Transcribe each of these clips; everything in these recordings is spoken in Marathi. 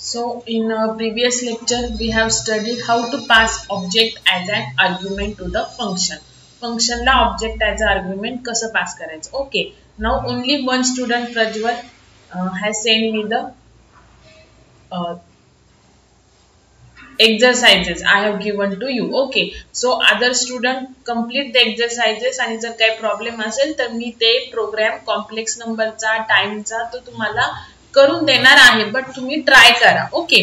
So in previous lecture we have studied how to pass object as an argument to the function. Function ला object as an argument कसं pass करायचं. Okay. Now only one student Prajwal has sent me the exercises I have given to you. Okay. So other student complete the exercises आणि जर काही problem असेल तर मी ते program complex number चा time चा तो तुम्हाला करून देणार आहे, but तुम्ही try करा. Okay.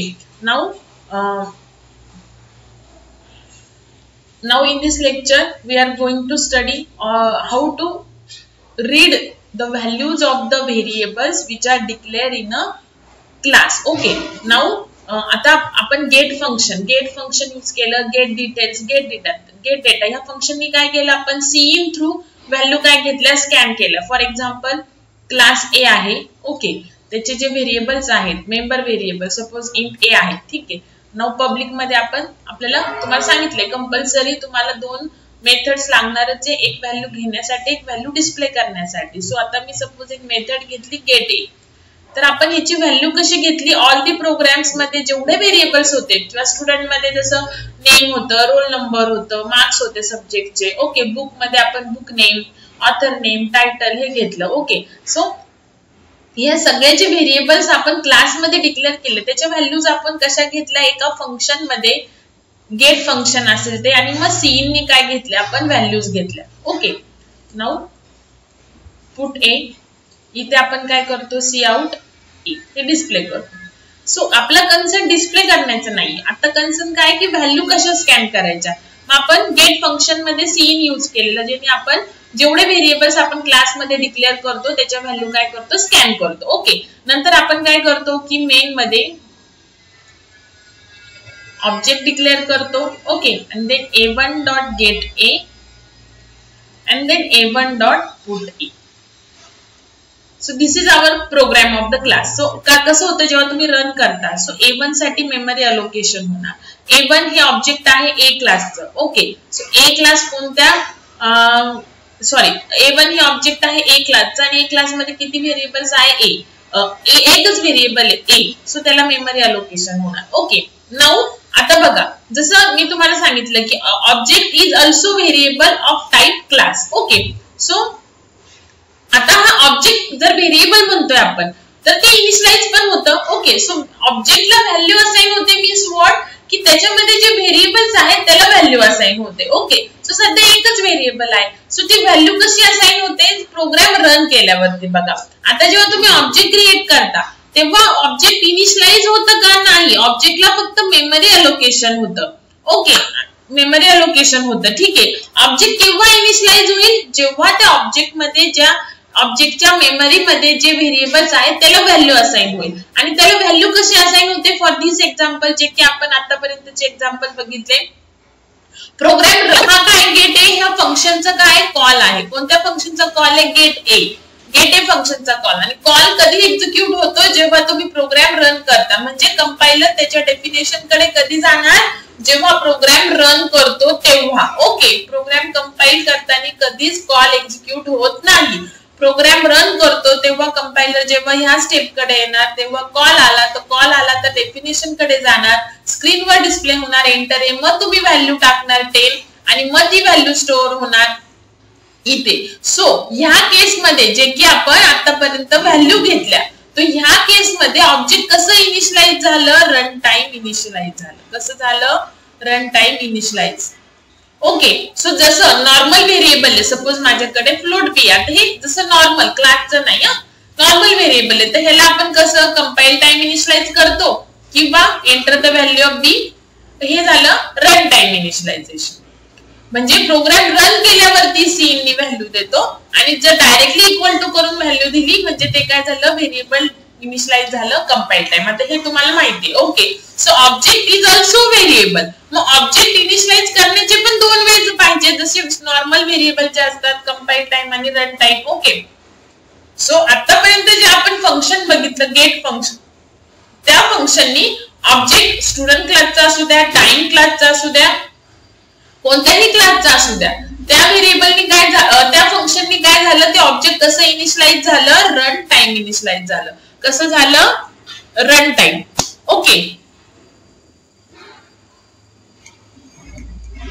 Now in this lecture we are going to study how to read the values of the variables which are declared in a class. Okay. Now आता आपण get function यूज केलं, get details, get data ह्या फंक्शन नी काय केलं आपण cin थ्रू व्हॅल्यू काय घेतल्या स्कॅन केलं. फॉर एक्झाम्पल क्लास A आहे. ओके. त्याचे जे व्हेरिएबल्स आहेत member variable suppose int A आहे. ठीक आहे. नाउ पब्लिक मध्ये आपल्याला तुम्हाला सांगितले कंपल्सरी तुम्हाला दोन मेथड्स लागणार जे एक व्हॅल्यू घेण्यासाठी एक व्हॅल्यू डिस्प्ले करण्यासाठी. सो आता मी सपोज एक मेथड घेतली get A. तर आपण ह्याची व्हॅल्यू कशी घेतली, ऑल दी प्रोग्राम्स मध्ये जेवढे व्हेरिएबल्स होते किंवा स्टुडंट मध्ये जसं नेम होतं, रोल नंबर होतं, मार्क्स होते सब्जेक्टचे. ओके. बुक मध्ये आपण book name, author name, title हे घेतलं. ओके. सो या सगळ्याचे व्हेरिएबल्स आपण क्लास मध्ये डिक्लेअर केले, त्याच्या व्हॅल्यूज आपण कशा घेतल्या एका फंक्शन मध्ये गेट फंक्शन असेल ते, आणि मग सीन नी काय घेतले आपण व्हॅल्यूज घेतल्या. ओके. नाउ पुट ए, इथे आपण काय करतो सी आउट ए हे डिस्प्ले करतो. सो आपला कन्सर्न डिस्प्ले करण्याचं नाही, आता कन्सर्न काय की व्हॅल्यू कशा स्कॅन करायच्या. मग आपण गेट फंक्शन मध्ये सीन यूज केलेलं, ज्याने आपण जेवढे व्हेरिएबल्स आपण क्लास मध्ये डिक्लेअर करतो त्याच्या व्हॅल्यू काय करतो स्कॅन करतो. ओके. नंतर आपण काय करतो की मेन मध्ये ऑब्जेक्ट डिक्लेअर करतो. Okay. and then a1 dot get a and then a1 dot put a. So this is our program of the class. So कसं होतं जेव्हा तुम्ही रन करता, सो a1 साठी मेमरी अलोकेशन होणार. a1 हे ऑब्जेक्ट आहे a क्लासचं. ओके. सो a क्लास कोणत्या a1 हे ऑब्जेक्ट आहे a क्लासचा आणि a क्लास मध्ये किती व्हेरिएबल्स आहे एकच व्हेरिएबल आहे a. सो त्याला मेमरी अलोकेशन होणार. ओके. नाउ आता बघा, जसं मी तुम्हाला सांगितलं की object is also variable of type class. Okay. So आता हा ऑब्जेक्ट जर व्हेरिएबल म्हणतोय आपण तर ते इनिशियलाइज पण होतं. ओके. सो ऑब्जेक्टला व्हॅल्यू असाइन होते मीन्स व्हॉट की त्याच्यामध्ये जे व्हेरिएबल्स आहेत त्याला व्हॅल्यू असाइन होते. ओके. सो सध्या एकच व्हेरिएबल आहे. सो ती व्हॅल्यू कशी असाइन होते प्रोग्राम रन केल्यावरती. बघा, आता जेव्हा तुम्ही ऑब्जेक्ट क्रिएट करता तेव्हा ऑब्जेक्ट इनिशियलाइज होतं का नाही, ऑब्जेक्टला फक्त मेमरी अलोकेशन होतं. ओके. मेमरी अलोकेशन होतं. ठीक आहे. ऑब्जेक्ट केव्हा इनिशियलाइज होईल, जेव्हा त्या ऑब्जेक्ट मध्ये ज्या ऑब्जेक्टच्या मेमरी मध्ये जे व्हेरिएबल्स आहेत त्याला व्हॅल्यू असाइन होईल. आणि त्याला व्हॅल्यू कशी असाइन होते, फॉर दिस एक्झाम्पल जे की आपण आतापर्यंतचे एक्झाम्पल बघितले, प्रोग्राम हा काय गेट ए ह्या फंक्शनचा काय कॉल आहे. कोणत्या फंक्शनचा कॉल आहे, गेट ए फंक्शनचा कॉल. आणि कॉल कधी एक्झिक्यूट होतो, जेव्हा तुम्ही प्रोग्राम रन करता. म्हणजे कंपाइलर त्याच्या डेफिनेशन कडे कधी जाणार, जेव्हा प्रोग्राम रन करतो तेव्हा. ओके. प्रोग्राम कंपाइल करताना कधीच कॉल एक्झिक्यूट होत नाही. प्रोग्राम रन करतो तेव्हा कंपाइलर जेव्हा ह्या स्टेप कडे येणार तेव्हा कॉल आला तर डेफिनेशन कडे जाणार, स्क्रीनवर डिस्प्ले होणार एंटर ए, मग तुम्ही व्हॅल्यू टाकणार 10 आणि मग ती व्हॅल्यू स्टोअर होणार इथे. सो ह्या केस मध्ये जे की आपण आतापर्यंत व्हॅल्यू घेतल्या, तर ह्या केस मध्ये ऑब्जेक्ट कसं इनिशियलाइज झालं, रन टाइम इनिशियलाइज झालं. कसं झालं, run time initialise. Okay. So जसं नॉर्मल व्हेरिएबल आहे, सपोज माझ्याकडे फ्लोट बी आहे, हे जसं नॉर्मल क्लासचं नाही, नॉर्मल व्हेरिएबल आहे, तर ह्याला आपण कसं कंपाइल टाइम इनिशियलाइज करतो किंवा एंटर द व्हॅल्यू ऑफ बी, हे झालं रन टाइम इनिशियलायझेशन. म्हणजे प्रोग्राम रन केल्यावरती सीन नी व्हॅल्यू देतो, आणि जर डायरेक्टली इक्वल टू करून व्हॅल्यू दिली म्हणजे ते काय झालं, व्हेरिएबल इनिशियलाइज झालं कंपाइल टाइम. आता हे तुम्हाला माहिती आहे. Okay. So object is also variable. मग ऑब्जेक्ट इनिशियलाइज करण्याचे पण दोन वेज पाहिजे, जसे नॉर्मल व्हेरिएबल जे असतात कंपाइल टाइम आणि रन टाइम. ओके. सो आतापर्यंत जे आपण फंक्शन बघितलं गेट फंक्शन, त्या फंक्शननी ऑब्जेक्ट स्टुडंट क्लासचा असू द्या, टाइम क्लासचा असू द्या, कोणत्याही क्लासचा असू द्या, त्या व्हेरिएबलनी काय त्या फंक्शननी काय झालं, ते ऑब्जेक्ट कसं इनिशियलाइज झालं, रन टाइम इनिशियलाइज झालं. कसं झालं, run time. Okay,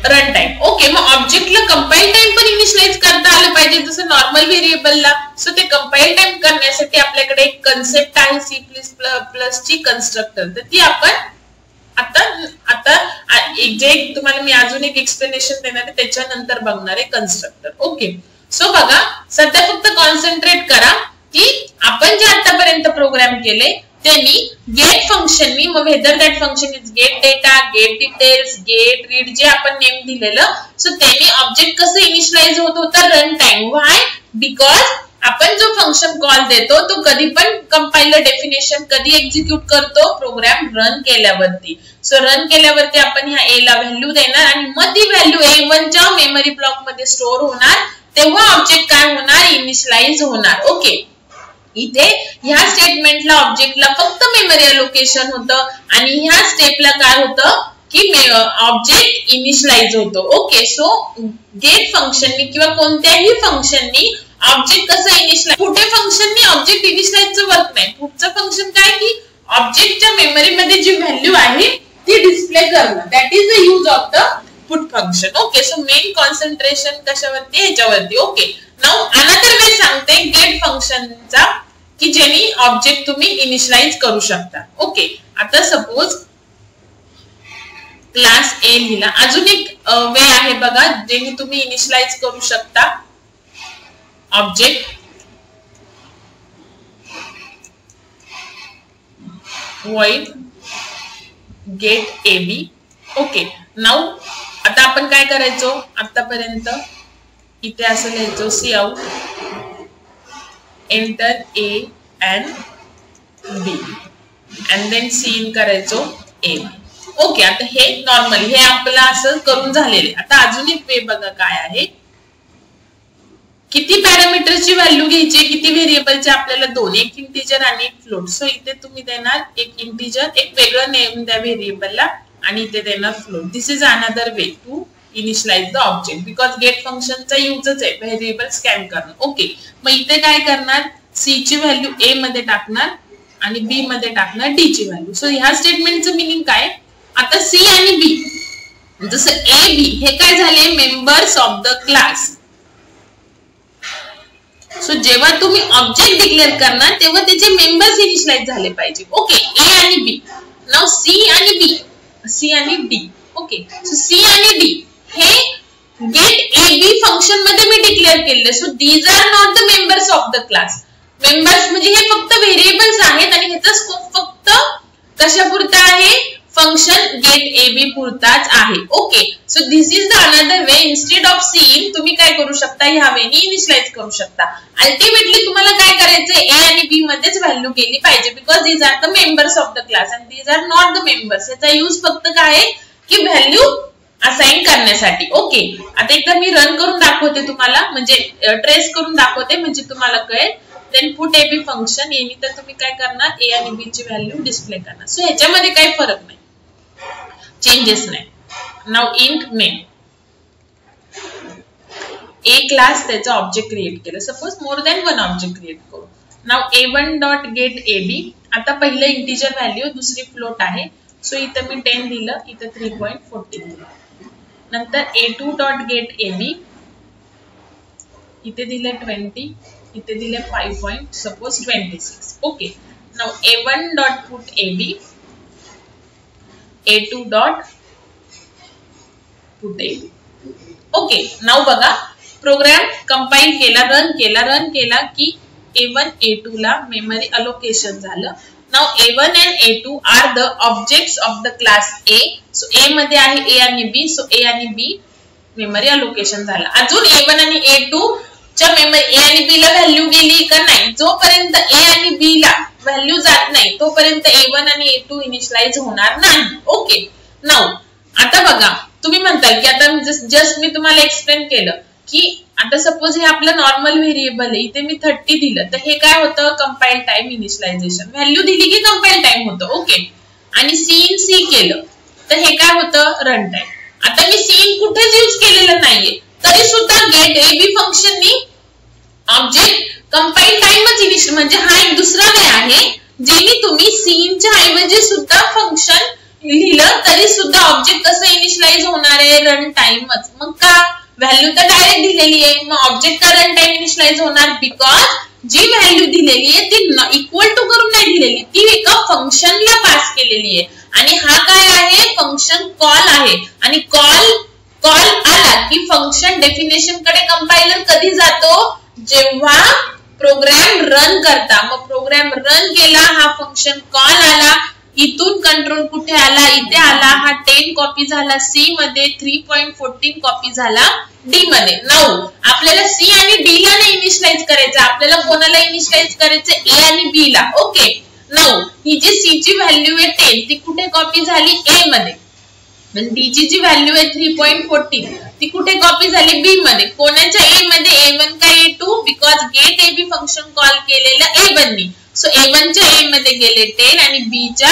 run time. Okay, मग ऑब्जेक्टला कंपाईल टाइम पण इनिशियलाइज करता आलं पाहिजे जसं नॉर्मल व्हेरिएबलला. सो ते कंपाईल टाइम करण्यासाठी आपल्याकडे एक कन्सेप्ट आहे C++ ची कन्स्ट्रक्टर. तर ती आपण आता जे तुम्हाला मी अजून एक एक्सप्लेनेशन देणार आहे त्याच्यानंतर बघणार आहे कन्स्ट्रक्टर. ओके, सो बघा सध्या फक्त कॉन्सन्ट्रेट करा की आपण जे आतापर्यंत प्रोग्राम केले त्यांनी गेट फंक्शननी, मग whether that function is get data, get details, get read जे आपण नेम दिलेलं, सो त्यांनी ऑब्जेक्ट कसं इनिशियलाइज होत होतं रन टाइम. व्हाय? बिकॉज आपण जो फंक्शन कॉल देतो तो कधी पण कंपाइलर डेफिनेशन कधी एक्झिक्यूट करतो प्रोग्राम रन केल्यावरती. सो रन केल्यावरती आपण ह्या ए ला व्हॅल्यू देणार आणि मग ती व्हॅल्यू A1 च्या मेमरी ब्लॉक मध्ये स्टोअर होणार, तेव्हा ऑब्जेक्ट काय होणार? इनिशियलाइज होणार. ओके, इथे ह्या स्टेटमेंटला ऑब्जेक्टला फक्त मेमरी अलोकेशन होतं आणि ह्या स्टेपला काय होतं की ऑब्जेक्ट इनिशियलाइज होतो. ओके, सो गेट फंक्शननी किंवा कोणत्याही फंक्शननी ऑब्जेक्ट कसं इनिशियलाइज, कुठे फंक्शननी ऑब्जेक्ट इनिशियलाइजचं वर्क नाही. पुढचं फंक्शन काय की ऑब्जेक्टच्या मेमरी मध्ये जी व्हॅल्यू आहे ती डिस्प्ले करणं. That is the use of the put function. Okay, so main concentration कशावरती? ह्याच्यावरती. ओके, नाउ अनदर वे सांगते गेट फंक्शनचा की ज्याने ऑब्जेक्ट तुम्ही इनिशियलाइज करू शकता. ओके, आता सपोज क्लास ए लिहिला. अजून एक वे आहे बघा ज्याने तुम्ही इनिशियलाइज करू शकता object. void get ab. Okay, now आता आपण काय करायचो? आतापर्यंत इथे असं लिहायचो cout enter a and b and then cin करायचो a. ओके, आता हे नॉर्मली हे आपल्याला असं करून झालेले. आता अजून एक वे बघा काय आहे, किती पॅरामीटरची व्हॅल्यू घ्यायची, किती व्हेरिएबलचे आपल्याला दोन, एक इंटिजर आणि एक फ्लोट. सो इथे तुम्ही देणार एक इंटिजर, एक वेगळं नेम द्या व्हेरिएबलला आणि इथे देणार float. This is another way to initialise the object because get फंक्शनचा यूजच आहे व्हेरिएबल स्कॅन करणं. ओके, मग इथे काय करणार? सी ची व्हॅल्यू ए मध्ये टाकणार आणि बी मध्ये टाकणार डी ची व्हॅल्यू. सो ह्या स्टेटमेंटचं मिनिंग काय? आता सी आणि बी जसं ए बी हे काय झाले? Members of the class. So जेव्हा तुम्ही ऑब्जेक्ट डिक्लेअर करणार तेव्हा त्याचे मेंबर्स इनिशियलाइज झाले पाहिजे. ओके, ए आणि बी. नाउ सी आणि बी, सी आणि डी. ओके, सो सी आणि डी हे गेट ए बी फंक्शन मध्ये मी डिक्लेअर केले. So these are not the members of the class. Members म्हणजे हे फक्त व्हेरिएबल्स आहेत आणि ह्याचा स्कोप फक्त कशापुरता आहे? फंक्शन गेट ए बी पुरताच आहे. Okay, so this is the another way. Instead of cin तुम्ही काय करू शकता? ह्या वेनी इनिशियलाइज करू शकता. अल्टिमेटली तुम्हाला काय करायचंय? ए आणि बी मध्येच व्हॅल्यू गेली पाहिजे because these are the members of the class and these are not the members. याचा यूज फक्त काय आहे की व्हॅल्यू असाइन करण्यासाठी. ओके, आता एकदा मी रन करून दाखवते तुम्हाला, म्हणजे ट्रेस करून दाखवते म्हणजे तुम्हाला कळेल. Then put A B function यांनी तर तुम्ही काय करणार? ए आणि बी ची व्हॅल्यू डिस्प्ले करणार. सो ह्याच्यामध्ये काही फरक नाही, चेंजेस नाही. Now int name a class त्याचा ऑब्जेक्ट क्रिएट केलं. Suppose more than one object create करू. Now a1 dot get ab. आता पहिलं इंटिजर व्हॅल्यू, दुसरी फ्लोट आहे. सो इथं मी 10 दिलं, इथं 3.14 दिलं. नंतर a2 डॉट गेट ab, इथे दिले 20, इथे दिले 5.26. Okay, now a1 dot put ab, a2 dot put ab. Okay, now बघा प्रोग्राम कंपाइल केला, रन केला की a1 a2 ला मेमरी अलोकेशन झालं. Now a1 and a2 are the objects of the class a. So a मध्ये आहे a आणि b. सो a आणि b मेमरी अलोकेशन झालं. अजून a1 आणि a2 च्या मेमरी a आणि b ला व्हॅल्यू गेली का नाही? जोपर्यंत a आणि b ला व्हॅल्यू जात नाही तोपर्यंत a1 आणि a2 इनिशियलाइज होणार नाही. ओके, नाउ आता बघा तुम्ही म्हणताल की आता जस्ट मी तुम्हाला एक्सप्लेन केलं की आता सपोज हे आपलं नॉर्मल व्हेरिएबल आहे, इथे मी 30 दिलं तर हे काय होतं? Compile time initialization. व्हॅल्यू दिली की कंपाइल टाइम होतं. ओके, आणि सीन सी केलं तर हे काय होतं? Run time. आता मी सीन कुठेच यूज केलेलं नाहीये तरी सुद्धा गेट ए बी फंक्शननी ऑब्जेक्ट कंपाइल टाइमच इनिशियल, म्हणजे हा एक दुसरा वे आहे जेणे तुम्ही सीनच्या ऐवजी सुद्धा तरी सुद्धा ऑब्जेक्ट कसं इनिशियलाइज होणार आहे, रन टाइमच. मग का, व्हॅल्यू तर डायरेक्ट दिलेली आहे, मग ऑब्जेक्ट का रन टाइम इनिशियलाइज होणार, बिकॉज जी व्हॅल्यू दिलेली आहे ती इक्वल टू करून नाही दिलेली, ती एका फंक्शनला पास केलेली आहे. आणि हा काय आहे, फंक्शन कॉल आहे. आणि कॉल आला की फंक्शन डेफिनेशन कडे कंपायलर कधी जातो, जेव्हा प्रोग्राम रन करता. मग प्रोग्राम रन केला, हा फंक्शन कॉल आला, इथून कंट्रोल कुठे आला, इथे आला, हा 10 कॉपी झाला सी मध्ये, 3.14 कॉपी झाला डी मध्ये. नाऊ आपल्याला सी आणि डी ला नाही इनिशियलाइज करायचं, आपल्याला कोणाला इनिशियलाइज करायचं, ए आणि बी ला. ओके, नाऊ ही जी सी ची व्हॅल्यू आहे 10 ती कुठे कॉपी झाली, ए मध्ये. डी ची जी व्हॅल्यू आहे 3.14 ती कुठे कॉपी झाली, बी मध्ये. कोणाच्या ए मध्ये, A1 का A2, because get A B function call केलेलं A1 नी. सो A1 च्या ए मध्ये गेले 10 आणि बी च्या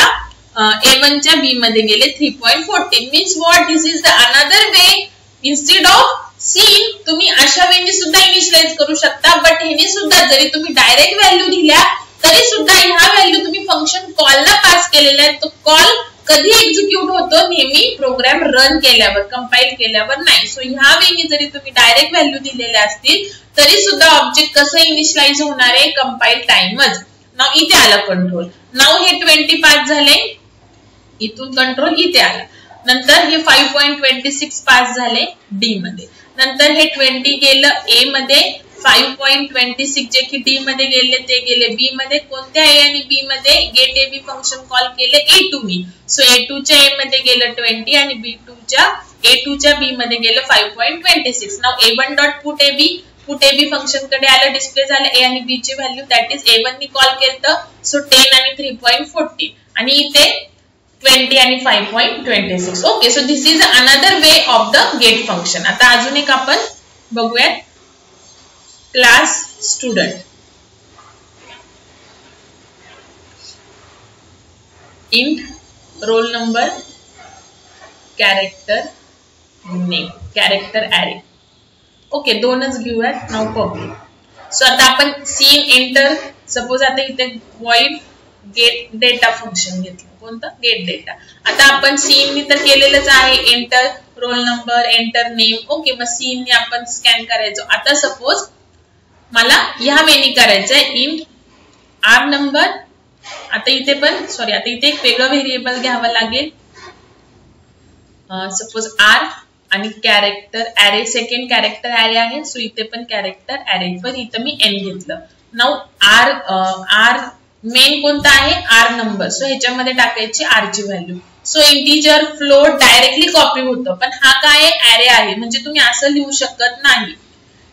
A1 च्या बी मध्ये गेले 3.14. Means what, this is the another way. Instead of cin तुम्ही अशा वेने सुद्धा इनिशियलाइज करू शकता, बट ह्याने सुद्धा जरी तुम्ही डायरेक्ट व्हॅल्यू दिल्या तरी सुद्धा ह्या व्हॅल्यू तुम्ही फंक्शन कॉलला पास केलेला आहे. तो कॉल कधी एक्झिक्यूट होतो, नेहमी प्रोग्राम रन केल्यावर, कंपाइल केल्यावर नाही. सो ह्या वेळी जरी तुम्ही डायरेक्ट व्हॅल्यू दिलेल्या असतील तरी सुद्धा ऑब्जेक्ट कसं इनिशियलाइज होणार आहे, कंपाइल टाइमच. नाव इथे आला कंट्रोल, नाव हे 20 पास झाले, इथून कंट्रोल इथे आला. नंतर हे 5.26 पास झाले डी मध्ये. नंतर हे 20 गेलं ए मध्ये, 5.26 जे की डी मध्ये गेले ते गेले बी मध्ये. कोणत्या ए आणि बी मध्ये, get A B function call केले A2 नी. सो A2 च्या ए मध्ये गेलं 20 आणि A2 च्या बी मध्ये गेलं 5.26. Now A1 dot put A B function कडे आलं, डिस्प्ले झालं ए आणि बी ची व्हॅल्यू, दॅट इज A1 नी कॉल केलं. सो 10 आणि 3.14 आणि इथे 20 आणि 5.26. Okay, so this is another way of the get function. आता अजून एक आपण बघूयात, class student. Int roll number, character name, character array. Okay, दोनच घेऊयात. नाव पब्लिक. सो आता आपण सीन एंटर, सपोज आता इथे void गेट डेटा फंक्शन घेतलं, कोणतं, गेट डेटा. आता आपण सीन तर केलेलंच आहे, enter roll number, enter name. Okay, मग सीन आपण स्कॅन करायचो. आता सपोज मला ह्या वेनी करायचंय, इंट आर नंबर. आता इथे पण आता इथे एक वेगळं व्हेरिएबल घ्यावं लागेल, सपोज आर आणि character array, second character array आहे. सो इथे पण कॅरेक्टर ॲरे, पण इथं मी एन घेतलं. नाउ आर मेन कोणता आहे, आर नंबर. सो ह्याच्यामध्ये टाकायची आर ची value. So integer float directly copy होतं, पण हा काय ॲरे आहे, म्हणजे तुम्ही असं लिहू शकत नाही,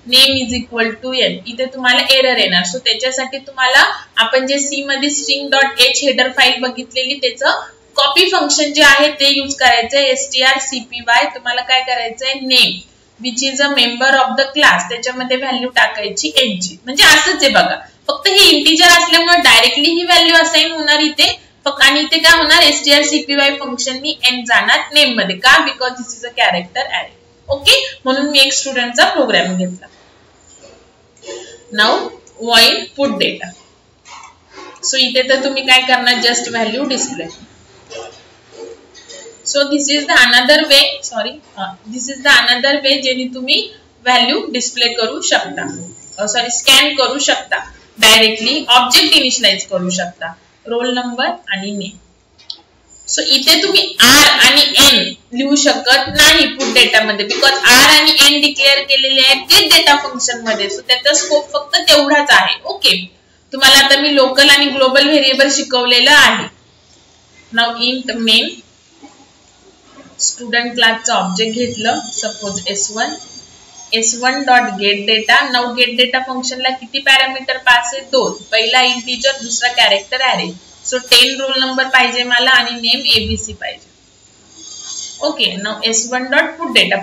name is equal to N. इथे तुम्हाला एरर येणार. सो त्याच्यासाठी तुम्हाला आपण जे सी मध्ये string dot H header file बघितलेली, त्याचं कॉपी फंक्शन जे आहे ते यूज करायचंय, strcpy. तुम्हाला काय करायचंय, name which is a member of the class, त्याच्यामध्ये व्हॅल्यू टाकायची एन ची. म्हणजे असंच आहे बघा, फक्त हे इंटिजर असल्यामुळे डायरेक्टली ही व्हॅल्यू असाइन होणार इथे, फक्त आणि इथे काय होणार, strcpy फंक्शननी एन जाणार नेम मध्ये. का, because this is a character array. Okay, म्हणून मी एक स्टुडंटचा प्रोग्राम घेतला. Now void put data. So इथे तर तुम्ही काय करणार, just value display. So this is the another वे, जेणे तुम्ही व्हॅल्यू डिस्प्ले करू शकता, स्कॅन करू शकता, डायरेक्टली ऑब्जेक्ट इनिशियलाइज करू शकता, रोल नंबर आणि नेम. सो इथे तुम्ही आर आणि एन लिहू शकत नाही पुट डेटा मध्ये, बिकॉज आर आणि एन डिक्लेअर केलेले आहेत गेट डेटा फंक्शन मध्ये. सो त्याचा स्कोप फक्त तेवढाच आहे. ओके, तुम्हाला आता मी लोकल आणि ग्लोबल व्हेरिएबल शिकवलेलं आहे. नाउ इंट मेन, स्टुडंट क्लासचं ऑब्जेक्ट घेतलं, suppose S1 dot get data. Now get data फंक्शनला किती पॅरामीटर पास आहे, 2. पहिला इंटिजर, दुसरा character array. So 10 roll number पाहिजे मला आणि नेम ABC पाहिजे. Okay, now S1 dot put data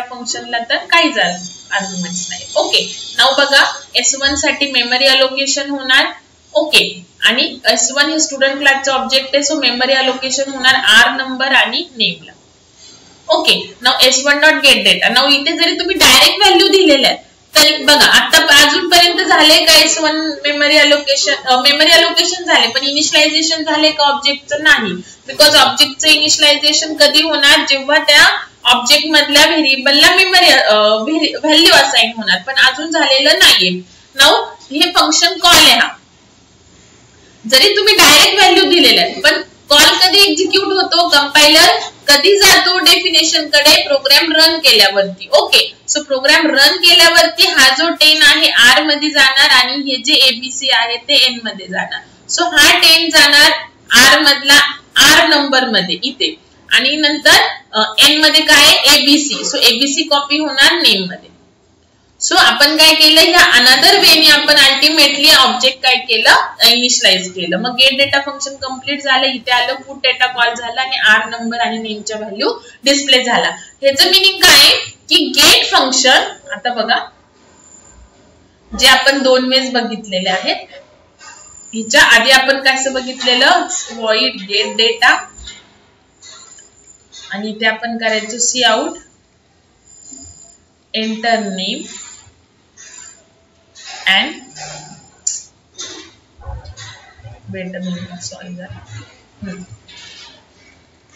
फंक्शनला तर काहीच आर्ग्युमेंट्स नाही. ओके, नाउ बघा S1 साठी मेमरी अलोकेशन होणार. ओके, आणि S1 हे स्टुडंट क्लासचं ऑब्जेक्ट आहे, सो मेमरी अलोकेशन होणार आर नंबर आणि नेमला. Okay, now S1 dot get data. Now इथे जरी तुम्ही डायरेक्ट व्हॅल्यू दिलेल्या आहेत बघा आता अजूनपर्यंत झाले का S1 मेमरी अलोकेशन झाले, पण इनिशियलायझेशन झाले का ऑब्जेक्टचं? नाही, बिकॉज ऑब्जेक्टचं इनिशियलायझेशन कधी होणार? जेव्हा त्या ऑब्जेक्ट मधल्या व्हेरिएबलला मेमरी व्हॅल्यू असाइन होणार, पण अजून झालेलं नाहीये. नाउ हे फंक्शन कॉल आहे हा. जरी तुम्ही डायरेक्ट व्हॅल्यू दिलेल्या आहेत, पण कॉल कधी एक्झिक्यूट होतो? कंपायलर कधी जातो डेफिनेशन कडे? प्रोग्राम रन केल्यावरती. ओके, सो प्रोग्राम रन केल्यावरती हा जो 10 आहे R मध्ये जाणार आणि हे जे ABC आहे ते N मध्ये जाणार. सो हा 10 जाणार R मधला R नंबर मध्ये इथे, आणि नंतर N मध्ये काय ABC. सो ABC कॉपी होणार नेम मध्ये. सो आपण काय केलं? ह्या अनदर वेने आपण अल्टिमेटली ऑब्जेक्ट काय केलं? इनिशियलाइज केलं. मग गेट डेटा फंक्शन कंप्लीट झालं, इथे आलं पुट डेटा कॉल झाला आणि R नंबर आणि नेमच्या व्हॅल्यू डिस्प्ले झाला. ह्याचं मिनिंग काय की गेट फंक्शन, आता बघा जे आपण 2 वेळेस बघितलेले आहेत, हिच्या आधी आपण कसं बघितलेलं? void गेट डेटा, आणि इथे आपण करायचो cout enter name and wait a minute, sorry that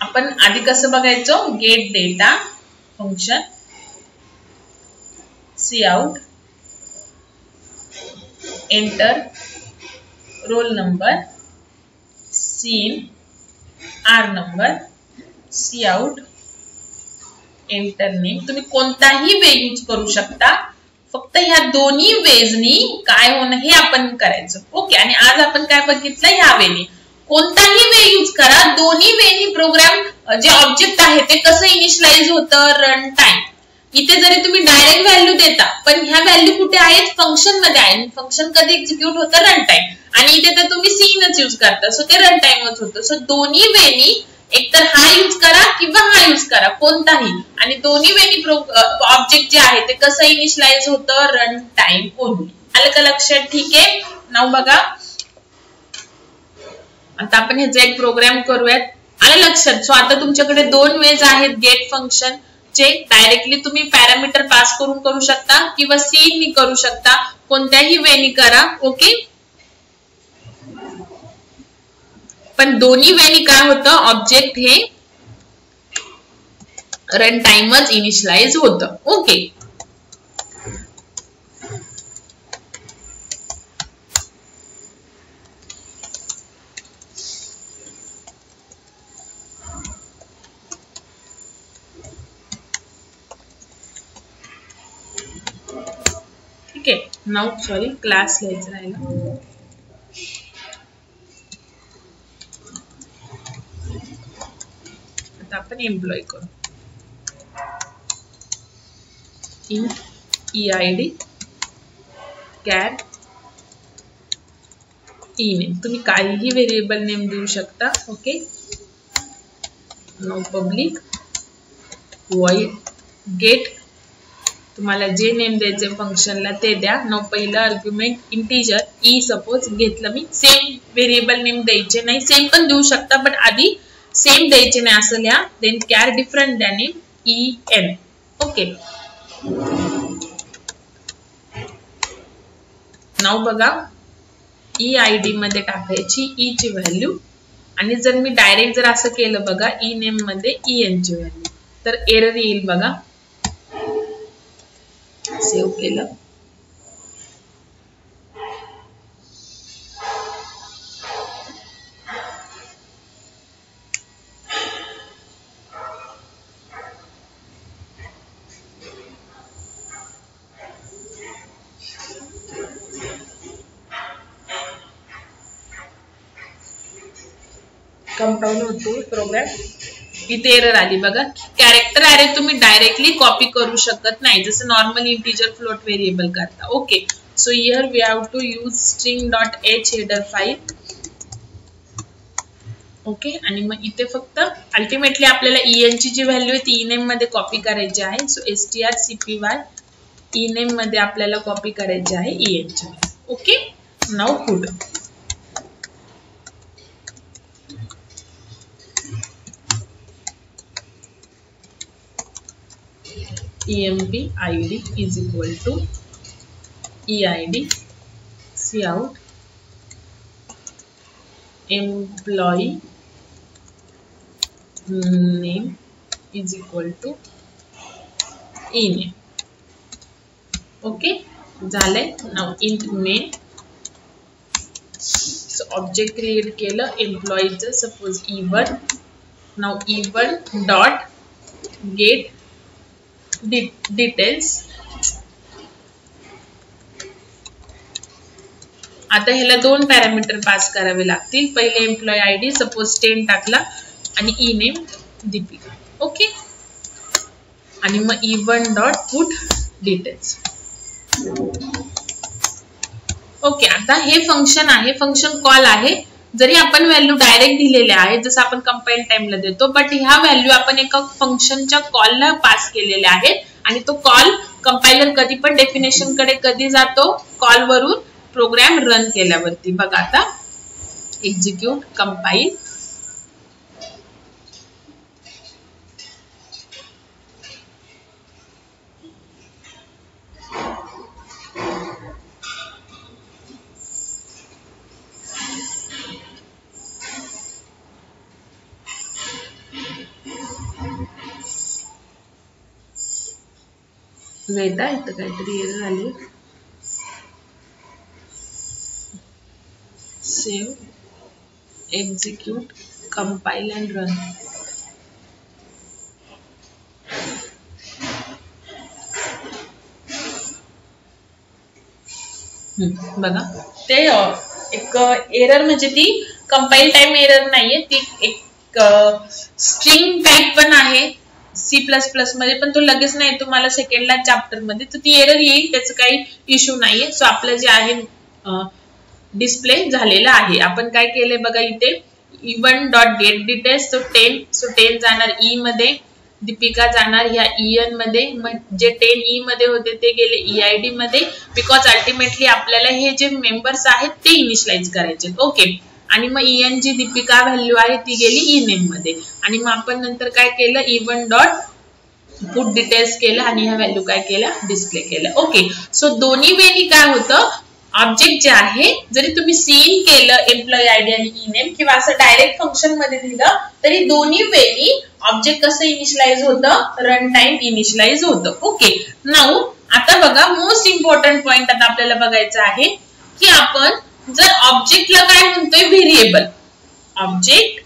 आपण आधी कसं बघायचो? Get data function cout enter roll number cin R number cout enter name. तुम्ही कोणताही वे यूज करू शकता, फक्त ह्या दोन्ही वेजनी काय होणं हे आपण करायचं. ओके, आणि आज आपण काय बघितलं? ह्या वेनी कोणताही वे यूज करा, दोन्ही वेनी प्रोग्राम जे ऑब्जेक्ट आहे ते कसं इनिशियलाइज होतं? Run time. इथे जरी तुम्ही डायरेक्ट व्हॅल्यू देता, पण ह्या व्हॅल्यू कुठे आहेत? फंक्शन मध्ये आहे. फंक्शन कधी एक्झिक्यूट होतं? Run time. आणि इथे तर तुम्ही सीनच यूज करता, सो ते रन टाइमच होतं. सो दोन्ही वेनी एकतर हा यूज करा किंवा हा यूज करा, कोणताही, आणि दोन्ही वेनी ऑब्जेक्ट जे आहे ते कसं इनिशियलाइज होतं? Run time only. आलं का लक्षात? ठीक आहे. नाव बघा, आता आपण ह्याचा एक प्रोग्राम करूयात. आलं लक्षात? सो आता तुमच्याकडे 2 वेज आहेत गेट फंक्शन चे. डायरेक्टली तुम्ही पॅरामीटर पास करून करू शकता किंवा सीन करू शकता, कोणत्याही वेनी करा. ओके, पण दोन्ही वेनी काय होतं? ऑब्जेक्ट हे रन टाइमच इनिशियलाइज होतं. ओके, ठीक आहे. नाउ सॉरी, क्लास लिहायचं राहिलं. आपण एम्प्लॉय करू. int eid char ename. तुम्ही काहीही व्हेरिएबल नेम देऊ शकता. Okay, no public void get, तुम्हाला जे नेम द्यायचे फंक्शनला ते द्या. नो पहिलं आर्ग्युमेंट इंटिजर ई सपोज घेतलं मी. सेम व्हेरिएबल नेम द्यायचे नाही, सेम पण देऊ शकता पण आधी सेम द्यायचे नाही असं लिहा. देन कॅर डिफरंट द्या नेम en. ओके, नाव बघा eid मध्ये टाकायची ई ची व्हॅल्यू, आणि जर मी डायरेक्ट जर असं केलं बघा ई नेम मध्ये en ची व्हॅल्यू, तर एरर येईल बघा. सेव्ह केलं. कंपाइल होतो प्रोग्राम. इथे एरर आली बघा. कॅरेक्टर अरे तुम्ही डायरेक्टली कॉपी करू शकत नाही, जसं नॉर्मल इंटिजर फ्लोट व्हेरिएबल करता. Okay, so here we have to use string.h header file. Okay, आणि मग इथे फक्त अल्टिमेटली आपल्याला en ची जी व्हॅल्यू आहे ती ename मध्ये कॉपी करायची आहे. सो strcpy ename मध्ये आपल्याला कॉपी करायची आहे en ची. Okay, now put emp id is equal to EID cout employee name is equal to ename. Okay, झालंय. Now int main, so object create केलं employeeचं, suppose E1. Now E1 dot get details. आता ह्याला दोन पॅरामीटर पास करावे लागतील. पहिले एम्प्लॉई आयडी सपोज 10 टाकला आणि ई नेम दीपिका. ओके, आणि मग E1 dot put details. Okay, आता हे फंक्शन आहे, फंक्शन कॉल आहे. जरी आपण व्हॅल्यू डायरेक्ट दिलेले आहे जसं आपण कंपाईल टाइमला देतो, बट ह्या व्हॅल्यू आपण एका फंक्शनच्या कॉलला पास केलेले आहेत आणि तो कॉल कंपायलर कधी पण डेफिनेशन कडे कधी जातो, कॉल वरून प्रोग्राम रन केल्यावरती. बघा आता एक्झिक्यूट कंपाईल. वेदा इथं काहीतरी एरर आली. Save, execute, compile and run. बघा ते एक एरर म्हणजे ती कंपाईल टाइम एरर नाहीये, ती एक स्ट्रिंग टाइप पण आहे C++ मध्ये, पण तो लगेच नाही तुम्हाला सेकंडला चॅप्टर मध्ये, तर ती एरर येईल, त्याचं काही इश्यू नाहीये. सो आपलं जे आहे डिस्प्ले झालेला आहे. आपण काय केले बघा इथे E1 dot gate details, so 10 जाणार E मध्ये, दीपिका जाणार ह्या EN मध्ये, मग जे 10 E मध्ये होते ते गेले EID मध्ये, बिकॉज अल्टिमेटली आपल्याला हे जे मेंबर्स आहेत ते इनिशियलाइज करायचे. ओके, आणि मग EN जी दीपिका व्हॅल्यू आहे ती गेली ENAME मध्ये, आणि मग आपण नंतर काय केलं E1 डॉट पुट डिटेल्स केलं आणि ह्या व्हॅल्यू काय केल्या डिस्प्ले केल्या. ओके, सो दोन्ही वेळी काय होतं, ऑब्जेक्ट जे आहे जरी तुम्ही सीन केलं एम्प्लॉई आयडी आणि ENAME किंवा असं डायरेक्ट फंक्शन मध्ये दिलं तरी दोन्ही वेळी ऑब्जेक्ट कसं इनिशियलाइज होतं, रन टाइम इनिशियलाइज होतं. ओके, नाऊ आता बघा मोस्ट इम्पॉर्टंट पॉइंट आता आपल्याला बघायचं आहे की आपण जर ऑब्जेक्टला काय म्हणतोय variable, object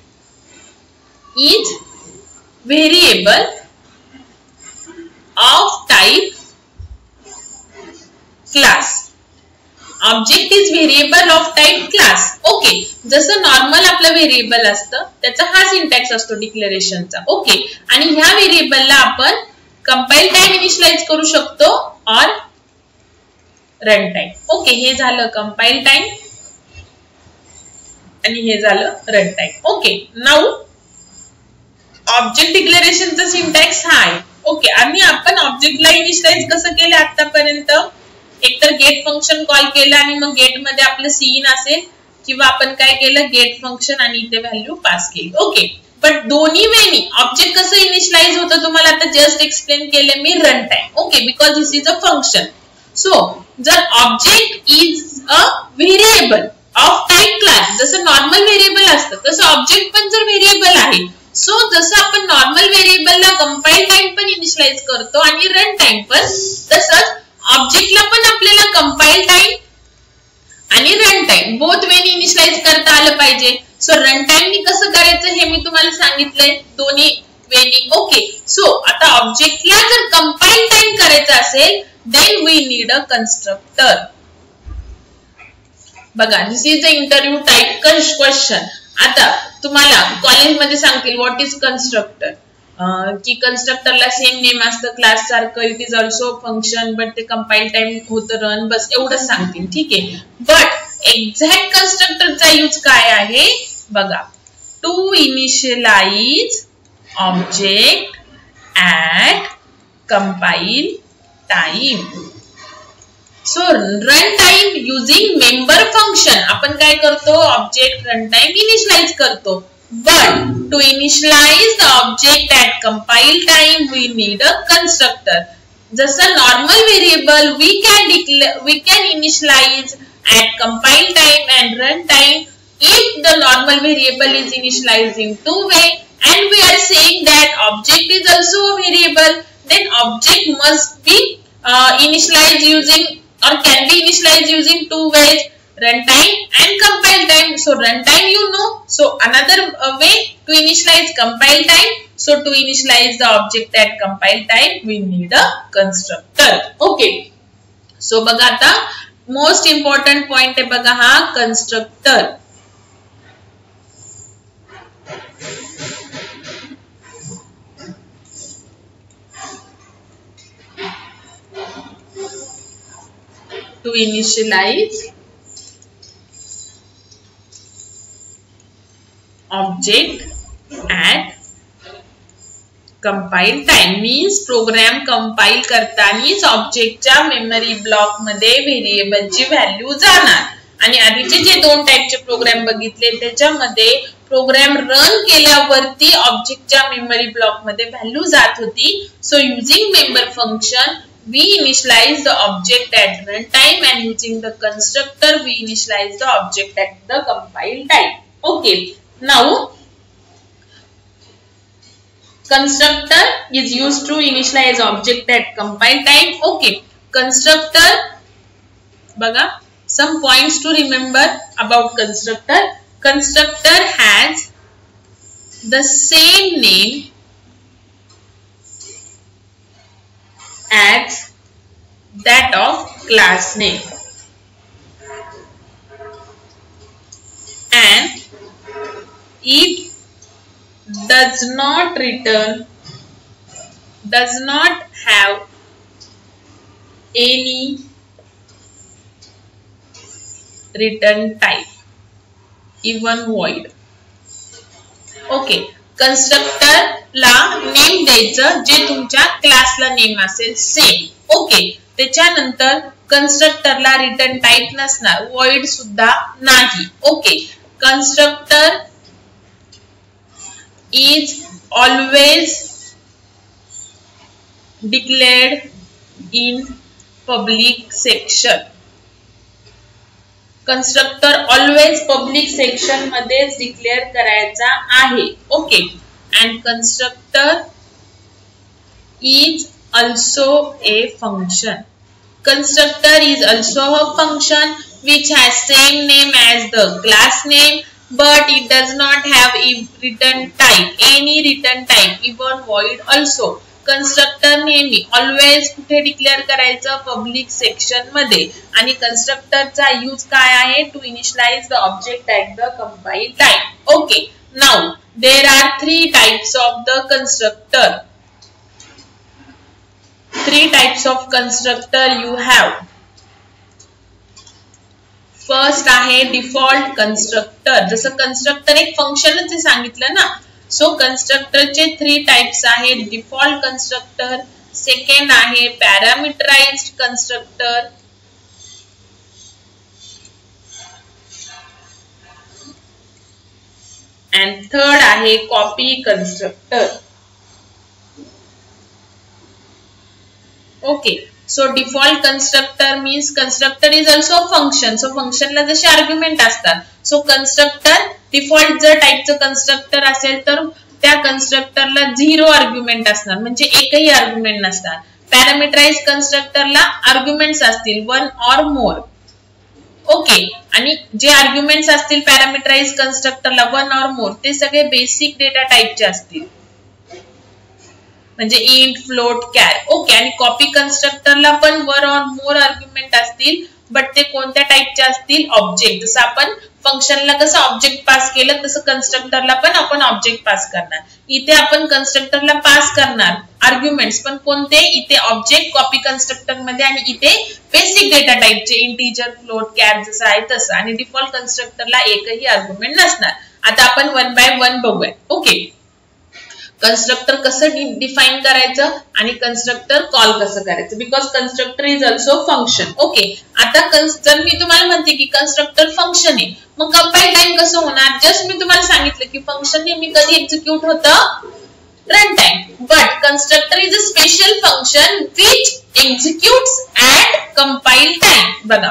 is variable of type class. Object is variable of type class. Okay, जसं नॉर्मल आपलं व्हेरिएबल असतं त्याचा हा सिंटॅक्स असतो डिक्लेरेशनचा. ओके, आणि ह्या व्हेरिएबलला आपण कंपाईल टाइम इनिशियलाइज करू शकतो और रन टाइम. ओके, हे झालं कंपाईल टाइम आणि हे झालं run time. Okay, now object डिक्लेरेशनचा सिंटॅक्स हा आहे. ओके, आणि आपण ऑब्जेक्टला इनिशियलाइज कसं केलं आतापर्यंत, एकतर गेट फंक्शन कॉल केलं आणि मग गेट मध्ये आपलं सीन असेल, किंवा आपण काय केलं गेट फंक्शन आणि इथे व्हॅल्यू पास केली. ओके, पण दोन्ही वेळी ऑब्जेक्ट कसं इनिशियलाइज होतं तुम्हाला आता जस्ट एक्सप्लेन केलं मी, run time. Okay, because this is a function. So जर object is a variable of type class, जसं नॉर्मल व्हेरिएबल असतं तसं ऑब्जेक्ट पण जर व्हेरिएबल आहे, सो जसं आपण नॉर्मल व्हेरिएबलला कंपाईल टाइम पण इनिशियलाइज करतो आणि रन टाइम पण, तसंच ऑब्जेक्टला पण आपल्याला कंपाईल टाइम आणि रन टाइम बोथ वेनी इनिशियलाइज करता आलं पाहिजे. सो रन टाइम नी कसं करायचं हे मी तुम्हाला सांगितलंय दोन्ही वेनी. ओके, सो आता ऑब्जेक्टला जर कंपाईल टाइम करायचं असेल then we need a constructor. बघा, this is a interview type question. आता तुम्हाला कॉलेजमध्ये सांगतील व्हॉट इज कन्स्ट्रक्टर, की कन्स्ट्रक्टरला सेम नेम असतं क्लास सारखं, it is also function but ते कंपाईल टाइम होतं रन, बस एवढंच सांगतील. ठीक आहे, बट एक्झॅक्ट कन्स्ट्रक्टरचा यूज काय आहे बघा, to initialise object at compile time. So run time using member function आपण काय करतो, ऑब्जेक्ट रन टाइम इनिशियलाइज करतो, but to initialize the object at compile time we need a constructor. जसं normal variable we can initialize at compile time and run time if the normal variable is initialized in two way, and we are saying that object is also a variable, then object must be initialized using or can be initialized using two ways, runtime and compile time. So runtime you know, so another way to initialize compile time. So to initialize the object at compile time we need a constructor. Okay, so बघा आता most important point आहे बघा हा constructor. To initialize object at compile time means program compile करतानाच ऑब्जेक्टच्या मेमरी ब्लॉक मध्ये व्हेरिएबलची व्हॅल्यू जाणार. आणि आधीचे जे दोन टाइपचे प्रोग्राम बघितले त्याच्यामध्ये प्रोग्राम रन केल्यावरती ऑब्जेक्टच्या मेमरी ब्लॉक मध्ये व्हॅल्यू जात होती. So using member function we initialize the object at runtime and using the constructor we initialize the object at the compile time. Okay, now constructor is used to initialize object at compile time. Okay, constructor baga some points to remember about constructor. Constructor has the same name as that of class name, and it does not have any return type, even void. Okay, constructor ला नेम द्यायचं जे तुमच्या क्लासला नेम असेल सेम. ओके, त्याच्यानंतर कन्स्ट्रक्टरला रिटर्न टाइप नसणार, void सुद्धा नाही. Okay, constructor is always declared in public section. Constructor always public section मध्येच डिक्लेअर करायचा आहे. Okay, and constructor is also a function. Constructor is also a function which has same name as the class name, but it does not have a return type, any return type, even void also. Constructor नेहमी ऑलवेज कुठे डिक्लेअर करायचं पब्लिक सेक्शन मध्ये. आणि कन्स्ट्रक्टरचा यूज काय आहे to initialise the object at the compile time. Okay, now there are three types of the constructor. Three types of constructor you have. First आहे डिफॉल्ट कन्स्ट्रक्टर. जसं कन्स्ट्रक्टर एक फंक्शनच आहे सांगितलं ना. सो कन्स्ट्रक्टरचे थ्री टाइप्स आहेत. डिफॉल्ट कन्स्ट्रक्टर, सेकंड आहे पॅरामीटराइज्ड कन्स्ट्रक्टर, and third आहे copy constructor. Okay, so default constructor means constructor is also function. So फंक्शनला जसे आर्ग्युमेंट असतात, सो कन्स्ट्रक्टर डिफॉल्ट जर टाइपचं कन्स्ट्रक्टर असेल तर त्या कन्स्ट्रक्टरला 0 आर्ग्युमेंट असणार, म्हणजे एकही आर्ग्युमेंट नसणार. पॅरामीटराइज्ड कन्स्ट्रक्टरला आर्ग्युमेंट्स असतील 1 or more. ओके, आणि जे आर्ग्युमेंट्स असतील पॅरामीटराइज कन्स्ट्रक्टरला 1 or more ते सगळे बेसिक डेटा टाइपचे असतील, म्हणजे इंट, फ्लोट, कॅर. ओके, आणि कॉपी कन्स्ट्रक्टरला पण 1 or more आर्ग्युमेंट असतील, बट ते कोणत्या टाइपचे असतील, ऑब्जेक्ट. जसं आपण फंक्शनला कसं ऑब्जेक्ट पास केलं तसं कन्स्ट्रक्टरला पण आपण ऑब्जेक्ट पास करणार. इथे आपण कन्स्ट्रक्टरला पास करणार आर्ग्युमेंट्स, पण कोणते, इथे ऑब्जेक्ट कॉपी कन्स्ट्रक्टर मध्ये, आणि इथे बेसिक डेटा टाइपचे इंटीजर, फ्लोट, कॅर जसं आहे तसं. आणि डिफॉल्ट कन्स्ट्रक्टरला एकही आर्ग्युमेंट नसणार. आता आपण 1 by 1 बघूया. ओके, कन्स्ट्रक्टर कसं डिफाइन करायचं आणि कन्स्ट्रक्टर कॉल कसं करायचं, because constructor is also function. Okay, आता जर मी तुम्हाला म्हणते की कन्स्ट्रक्टर फंक्शन आहे, मग कंपाइल टाइम कसं होणार. जस्ट मी तुम्हाला सांगितलं की फंक्शन नेहमी कधी एक्झिक्यूट होतं, run time. But constructor is a special function which executes at compile time. बघा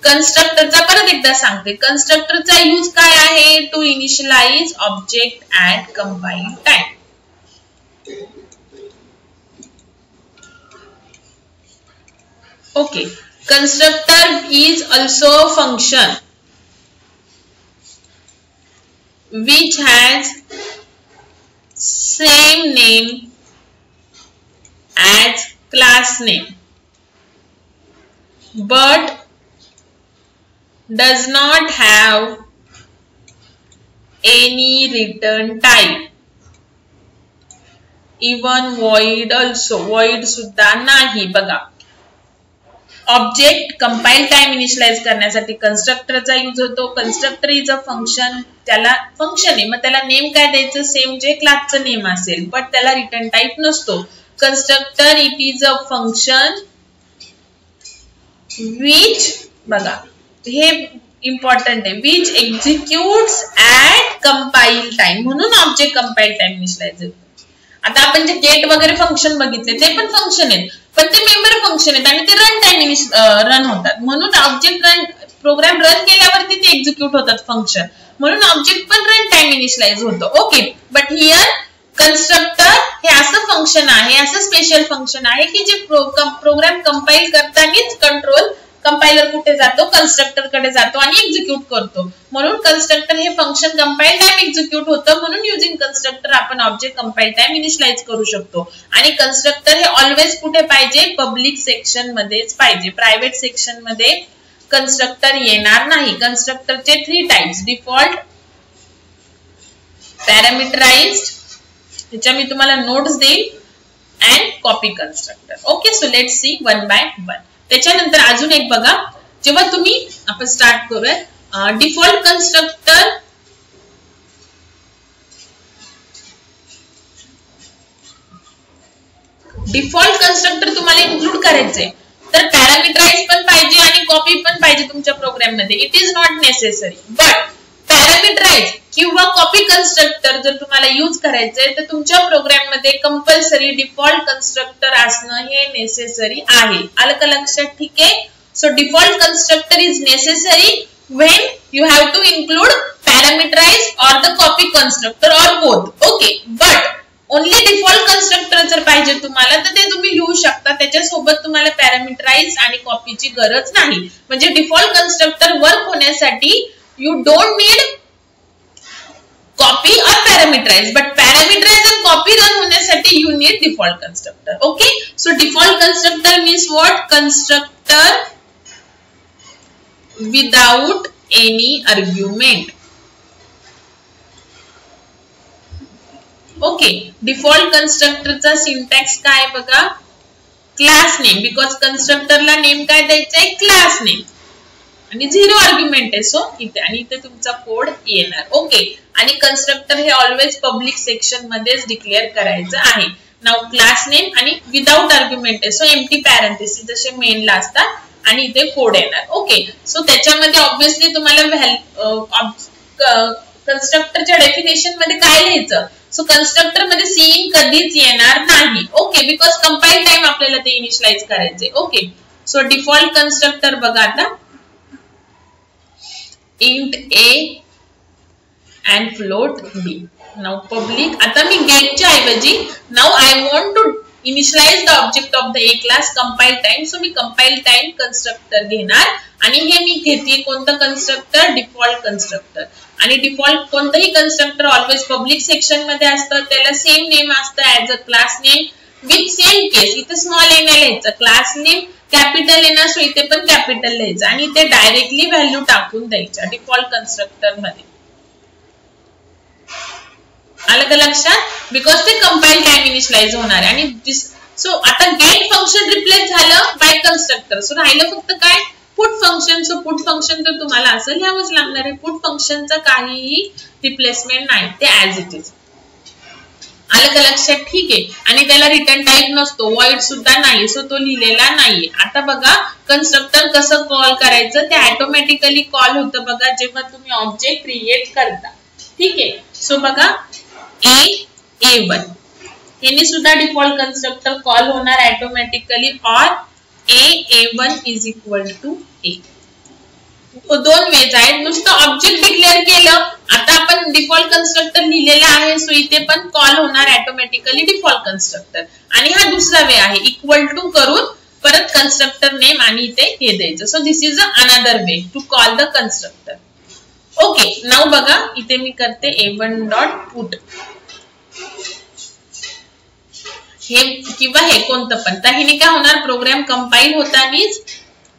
कन्स्ट्रक्टरचा परत एकदा सांगते, कन्स्ट्रक्टरचा यूज काय आहे? To initialise object at compile time. Okay, constructor is also a function which has same name as class name but does not have any return type. Even void also, void सुद्धा नाही. बघा ऑब्जेक्ट कंपाईल टाइम इनिशियलाइज करण्यासाठी कन्स्ट्रक्टरचा यूज होतो. कन्स्ट्रक्टर इज अ फंक्शन, त्याला फंक्शन आहे मग त्याला नेम काय द्यायचं? सेम जे क्लासचं नेम असेल, बट त्याला रिटर्न टाइप नसतो. Constructor it is a function which, बघा हे इम्पॉर्टंट आहे, which executes at compile time. म्हणून ऑब्जेक्ट कंपाईल टाइम इनिशियलाइज होतो. आता आपण जे गेट वगैरे फंक्शन बघितले ते पण फंक्शन आहेत, पण ते मेंबर फंक्शन आहेत आणि ते रन टाइम रन होतात. म्हणून ऑब्जेक्ट प्रोग्राम रन केल्यावरती ते एक्झिक्यूट होतात फंक्शन, म्हणून ऑब्जेक्ट पण रन टाइम इनिशियलाइज होतो. ओके, बट हियर कन्स्ट्रक्टर हे असं फंक्शन आहे, असं स्पेशल फंक्शन आहे की जे प्रोग्राम कंपाईल करतानाच कंट्रोल कंपाइलर कुठे जातो? कन्स्ट्रक्टर कडे जातो आणि एक्झिक्यूट करतो. म्हणून कन्स्ट्रक्टर हे फंक्शन कंपाईल टाइम एक्झिक्यूट होतं. म्हणून युजिंग कन्स्ट्रक्टर आपण ऑब्जेक्ट कंपाईल टाइम इनिशियलाइज करू शकतो. आणि कन्स्ट्रक्टर हे ऑलवेज कुठे पाहिजे? पब्लिक सेक्शन मध्येच पाहिजे. प्रायव्हेट सेक्शन मध्ये कन्स्ट्रक्टर येणार नाही. कन्स्ट्रक्टरचे 3 टाइप्स: डिफॉल्ट, पॅरामीटराइज्ड, त्याच्या मी तुम्हाला नोट्स देईल, and copy constructor. Okay, so let's see one by one. त्याच्यानंतर अजून एक बघा, जेव्हा तुम्ही आपण स्टार्ट करूया डिफॉल्ट कन्स्ट्रक्टर. डिफॉल्ट कन्स्ट्रक्टर तुम्हाला इन्क्लूड करायचंय तर पॅरामीटराइज पण पाहिजे आणि कॉपी पण पाहिजे तुमच्या प्रोग्राम मध्ये. It is not necessary, but parameterize किंवा कॉपी कन्स्ट्रक्टर जर तुम्हाला यूज करायचंय तर तुमच्या प्रोग्राम मध्ये कंपल्सरी डिफॉल्ट कन्स्ट्रक्टर असणं हे नेसेसरी आहे. आलं का लक्षात? ठीक आहे. So default constructor is necessary when you have to include parameterize or the copy constructor or both. Okay, but only default constructor जर पाहिजे तुम्हाला तर ते तुम्ही लिहू शकता. त्याच्यासोबत तुम्हाला पॅरामीटराइज आणि कॉपीची गरज नाही. म्हणजे डिफॉल्ट कन्स्ट्रक्टर वर्क होण्यासाठी you don't need copy or parameterize, but parameterize and copy run होण्यासाठी you need default constructor. Okay, so default constructor means what? Constructor without any argument. Okay, default constructor चा syntax काय बघा? class name, because constructor ला नेम काय द्यायचंय? class name. आणि 0 आर्ग्युमेंट आहे. सो इथे आणि इथे तुमचा कोड येणार. ओके, आणि कन्स्ट्रक्टर हे ऑलवेज पब्लिक सेक्शन मध्येच डिक्लेअर करायचं आहे. नाउ क्लास नेम आणि विदाउट आर्ग्युमेंट आहे. सो एम्प्टी पॅरेंथेसिस जसे मेनला असतात आणि इथे कोड येणार. ओके, सो त्याच्यामध्ये ऑब्व्हियसली तुम्हाला कन्स्ट्रक्टरच्या डेफिनेशन मध्ये काय लिहायचं? सो कन्स्ट्रक्टर मध्ये सीइंग कधीच येणार नाही. ओके, बिकॉज कंपाईल टाइम आपल्याला ते इनिशियलाइज करायचे. ओके, सो डिफॉल्ट कन्स्ट्रक्टर बघा आता, int a and float b. Now public, आता मी गेटच्या ऐवजी now I want to initialize the object of the a class compile time. So me compile time constructor घेणार आणि हे मी घेते कोणतं कन्स्ट्रक्टर? Default constructor. आणि डिफॉल्ट कोणतंही कन्स्ट्रक्टर ऑलवेज पब्लिक सेक्शन मध्ये असतं. त्याला सेम नेम असतं as a class name with same case. इथे स्मॉल एन लिहायचं, क्लास नेम कॅपिटल येणार, सो इथे पण कॅपिटल लिहायचं आणि ते डायरेक्टली व्हॅल्यू टाकून द्यायच्या डिफॉल्ट कन्स्ट्रक्टर मध्ये. आलं का लक्षात? बिकॉज ते कंपाईल टाइम इनिशियलाइज होणार आहे. आणि सो आता गेट फंक्शन रिप्लेस झालं बाय कन्स्ट्रक्टर. सो राहिलं फक्त काय? Put function. So put function तर तुम्हाला असं लिहावंच लागणार आहे. पुट फंक्शनचा काहीही रिप्लेसमेंट नाही, ते ऍज इट इज. आलं का लक्षात? ठीक आहे. आणि त्याला रिटर्न टाइप नसतो, वॉइड सुद्धा नाही, सो तो लिहिलेला नाहीये. आता बघा कन्स्ट्रक्टर कसं कॉल करायचं? ते ऑटोमॅटिकली कॉल होतं बघा जेव्हा तुम्ही ऑब्जेक्ट क्रिएट करता. ठीक आहे. सो बघा, ए A1 यांनी सुद्धा डिफॉल्ट कन्स्ट्रक्टर कॉल होणार ऑटोमॅटिकली और A1 is equal to A. दोन वेज आहेत. नुसतं ऑब्जेक्ट डिक्लेअर केलं, आता आपण डिफॉल्ट कन्स्ट्रक्टर लिहिलेला आहे, सो इथे पण कॉल होणार ऑटोमॅटिकली डिफॉल्ट कन्स्ट्रक्टर. आणि हा दुसरा वे आहे, इक्वल टू करून परत कन्स्ट्रक्टर नेम आणि इथे हे द्यायचं. So this is another way to call the constructor. Okay, now बघा इथे मी करते A1 डॉट पुट हे किंवा हे कोणतं पण. तर हिने काय होणार, प्रोग्राम कंपाईल होतानीच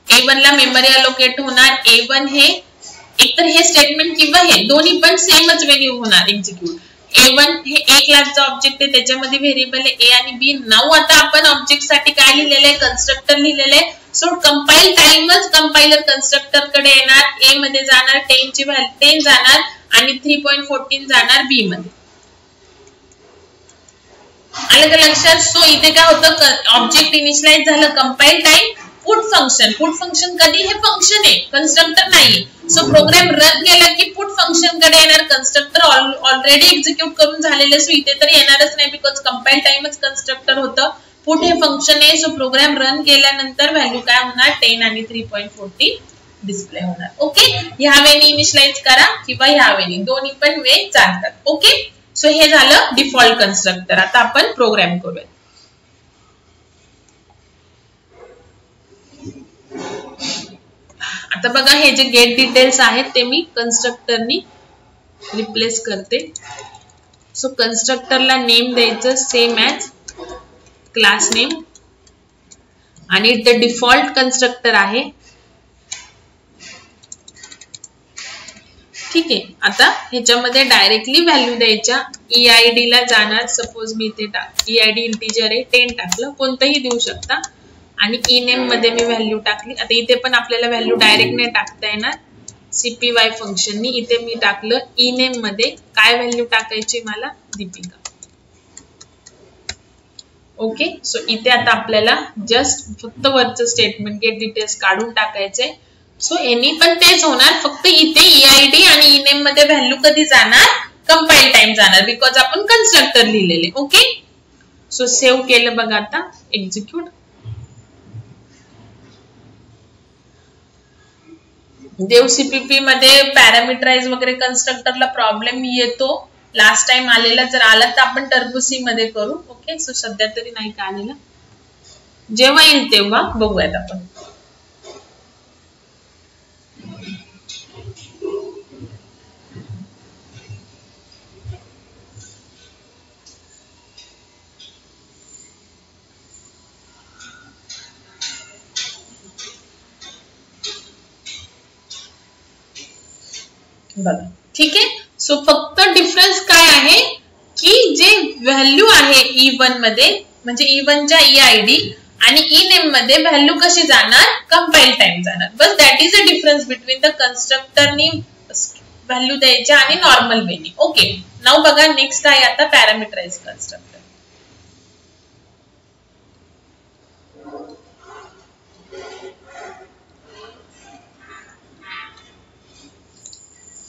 A1 ला मेमरी अलोकेट होणार. A1 हे एकतर हे स्टेटमेंट किंवा हे दोन्ही पण सेमच व्हॅल्यू होणार एक्झिक्यूट. A1 हे A क्लासचा ऑब्जेक्ट आहे, त्याच्यामध्ये व्हेरिएबल आहे A आणि B. नाउ आता आपण ऑब्जेक्ट साठी काय लिहिलेलं आहे, कन्स्ट्रक्टर लिहिलेलं आहे. सो कंपाईल टाइमच कंपाइलर कन्स्ट्रक्टर कडे येणार, A मध्ये जाणार, 10 ची व्हॅल्यू 10 जाणार आणि 3.14 जाणार B मध्ये. आलं का लक्षात? सो इथे काय होतं, ऑब्जेक्ट इनिशियलाइज झालं, कंपाईल टाइम, पुट फंक्शन कधी हे फंक्शन आहे, कन्स्ट्रक्टर नाही. सो प्रोग्राम रन केला की पुट फंक्शन कडे येणार, कन्स्ट्रक्टर ऑलरेडी एक्झिक्यूट करून झालेले, सो इथे तर येणारच नाही बिकॉज कंपाईल टाइमच कन्स्ट्रक्टर होतं. पुट हे फंक्शन आहे, सो प्रोग्राम रन केल्यानंतर व्हॅल्यू काय होणार, 10 आणि 3.14 डिस्प्ले होणार. ओके, ह्या वेळी इनिशियलाइज करा किंवा ह्या वेळी, दोन्ही पण वे चालतात. ओके, सो हे झालं डिफॉल्ट कन्स्ट्रक्टर. आता आपण प्रोग्राम करूया. आता बघा हे जे गेट डिटेल्स आहेत ते मी कन्स्ट्रक्टरनी रिप्लेस करते. सो कन्स्ट्रक्टरला नेम द्यायचं सेम ॲज क्लास नेम आणि ते डिफॉल्ट कन्स्ट्रक्टर आहे. ठीक आहे, आता ह्याच्यामध्ये डायरेक्टली व्हॅल्यू द्यायच्या. EID ला जाणार, सपोज मी इथे EID इंटिजर आहे 10 टाकलं, कोणतंही देऊ शकता. आणि ename मध्ये मी व्हॅल्यू टाकली. आता इथे पण आपल्याला व्हॅल्यू डायरेक्ट नाही टाकता येणार, CPY फंक्शननी. इथे मी टाकलं ename मध्ये काय व्हॅल्यू टाकायची मला, दीपिका. ओके, सो इथे आता आपल्याला जस्ट फक्त वरचं स्टेटमेंट गेट डिटेल्स काढून टाकायचंय. सो एनी पण तेच होणार, फक्त इथे EID आणि ename मध्ये व्हॅल्यू कधी जाणार, कंपाईल टाइम जाणार बिकॉज आपण कन्स्ट्रक्टर लिहिलेले. ओके, सो सेव्ह केलं बघा. आता एक्झिक्यूट. देव CPP मध्ये पॅरामीटराइज वगैरे कन्स्ट्रक्टरला प्रॉब्लेम येतो. लास्ट टाइम आलेला, जर आला तर आपण टर्बो C मध्ये करू. ओके, सो सध्या तरी नाही का आलेला, जेव्हा येईल तेव्हा बघूयात आपण. बघा, ठीक आहे. सो फक्त डिफरन्स काय आहे की जे व्हॅल्यू आहे E1 मध्ये, म्हणजे E1 च्या EID आणि ename मध्ये व्हॅल्यू कशी जाणार, कंपाईल टाइम जाणार. बस that is a difference between the कन्स्ट्रक्टरनी व्हॅल्यू द्यायच्या आणि नॉर्मल वेनी. ओके, नाउ बघा नेक्स्ट आहे आता पॅरामीटराइज कन्स्ट्रक्टर.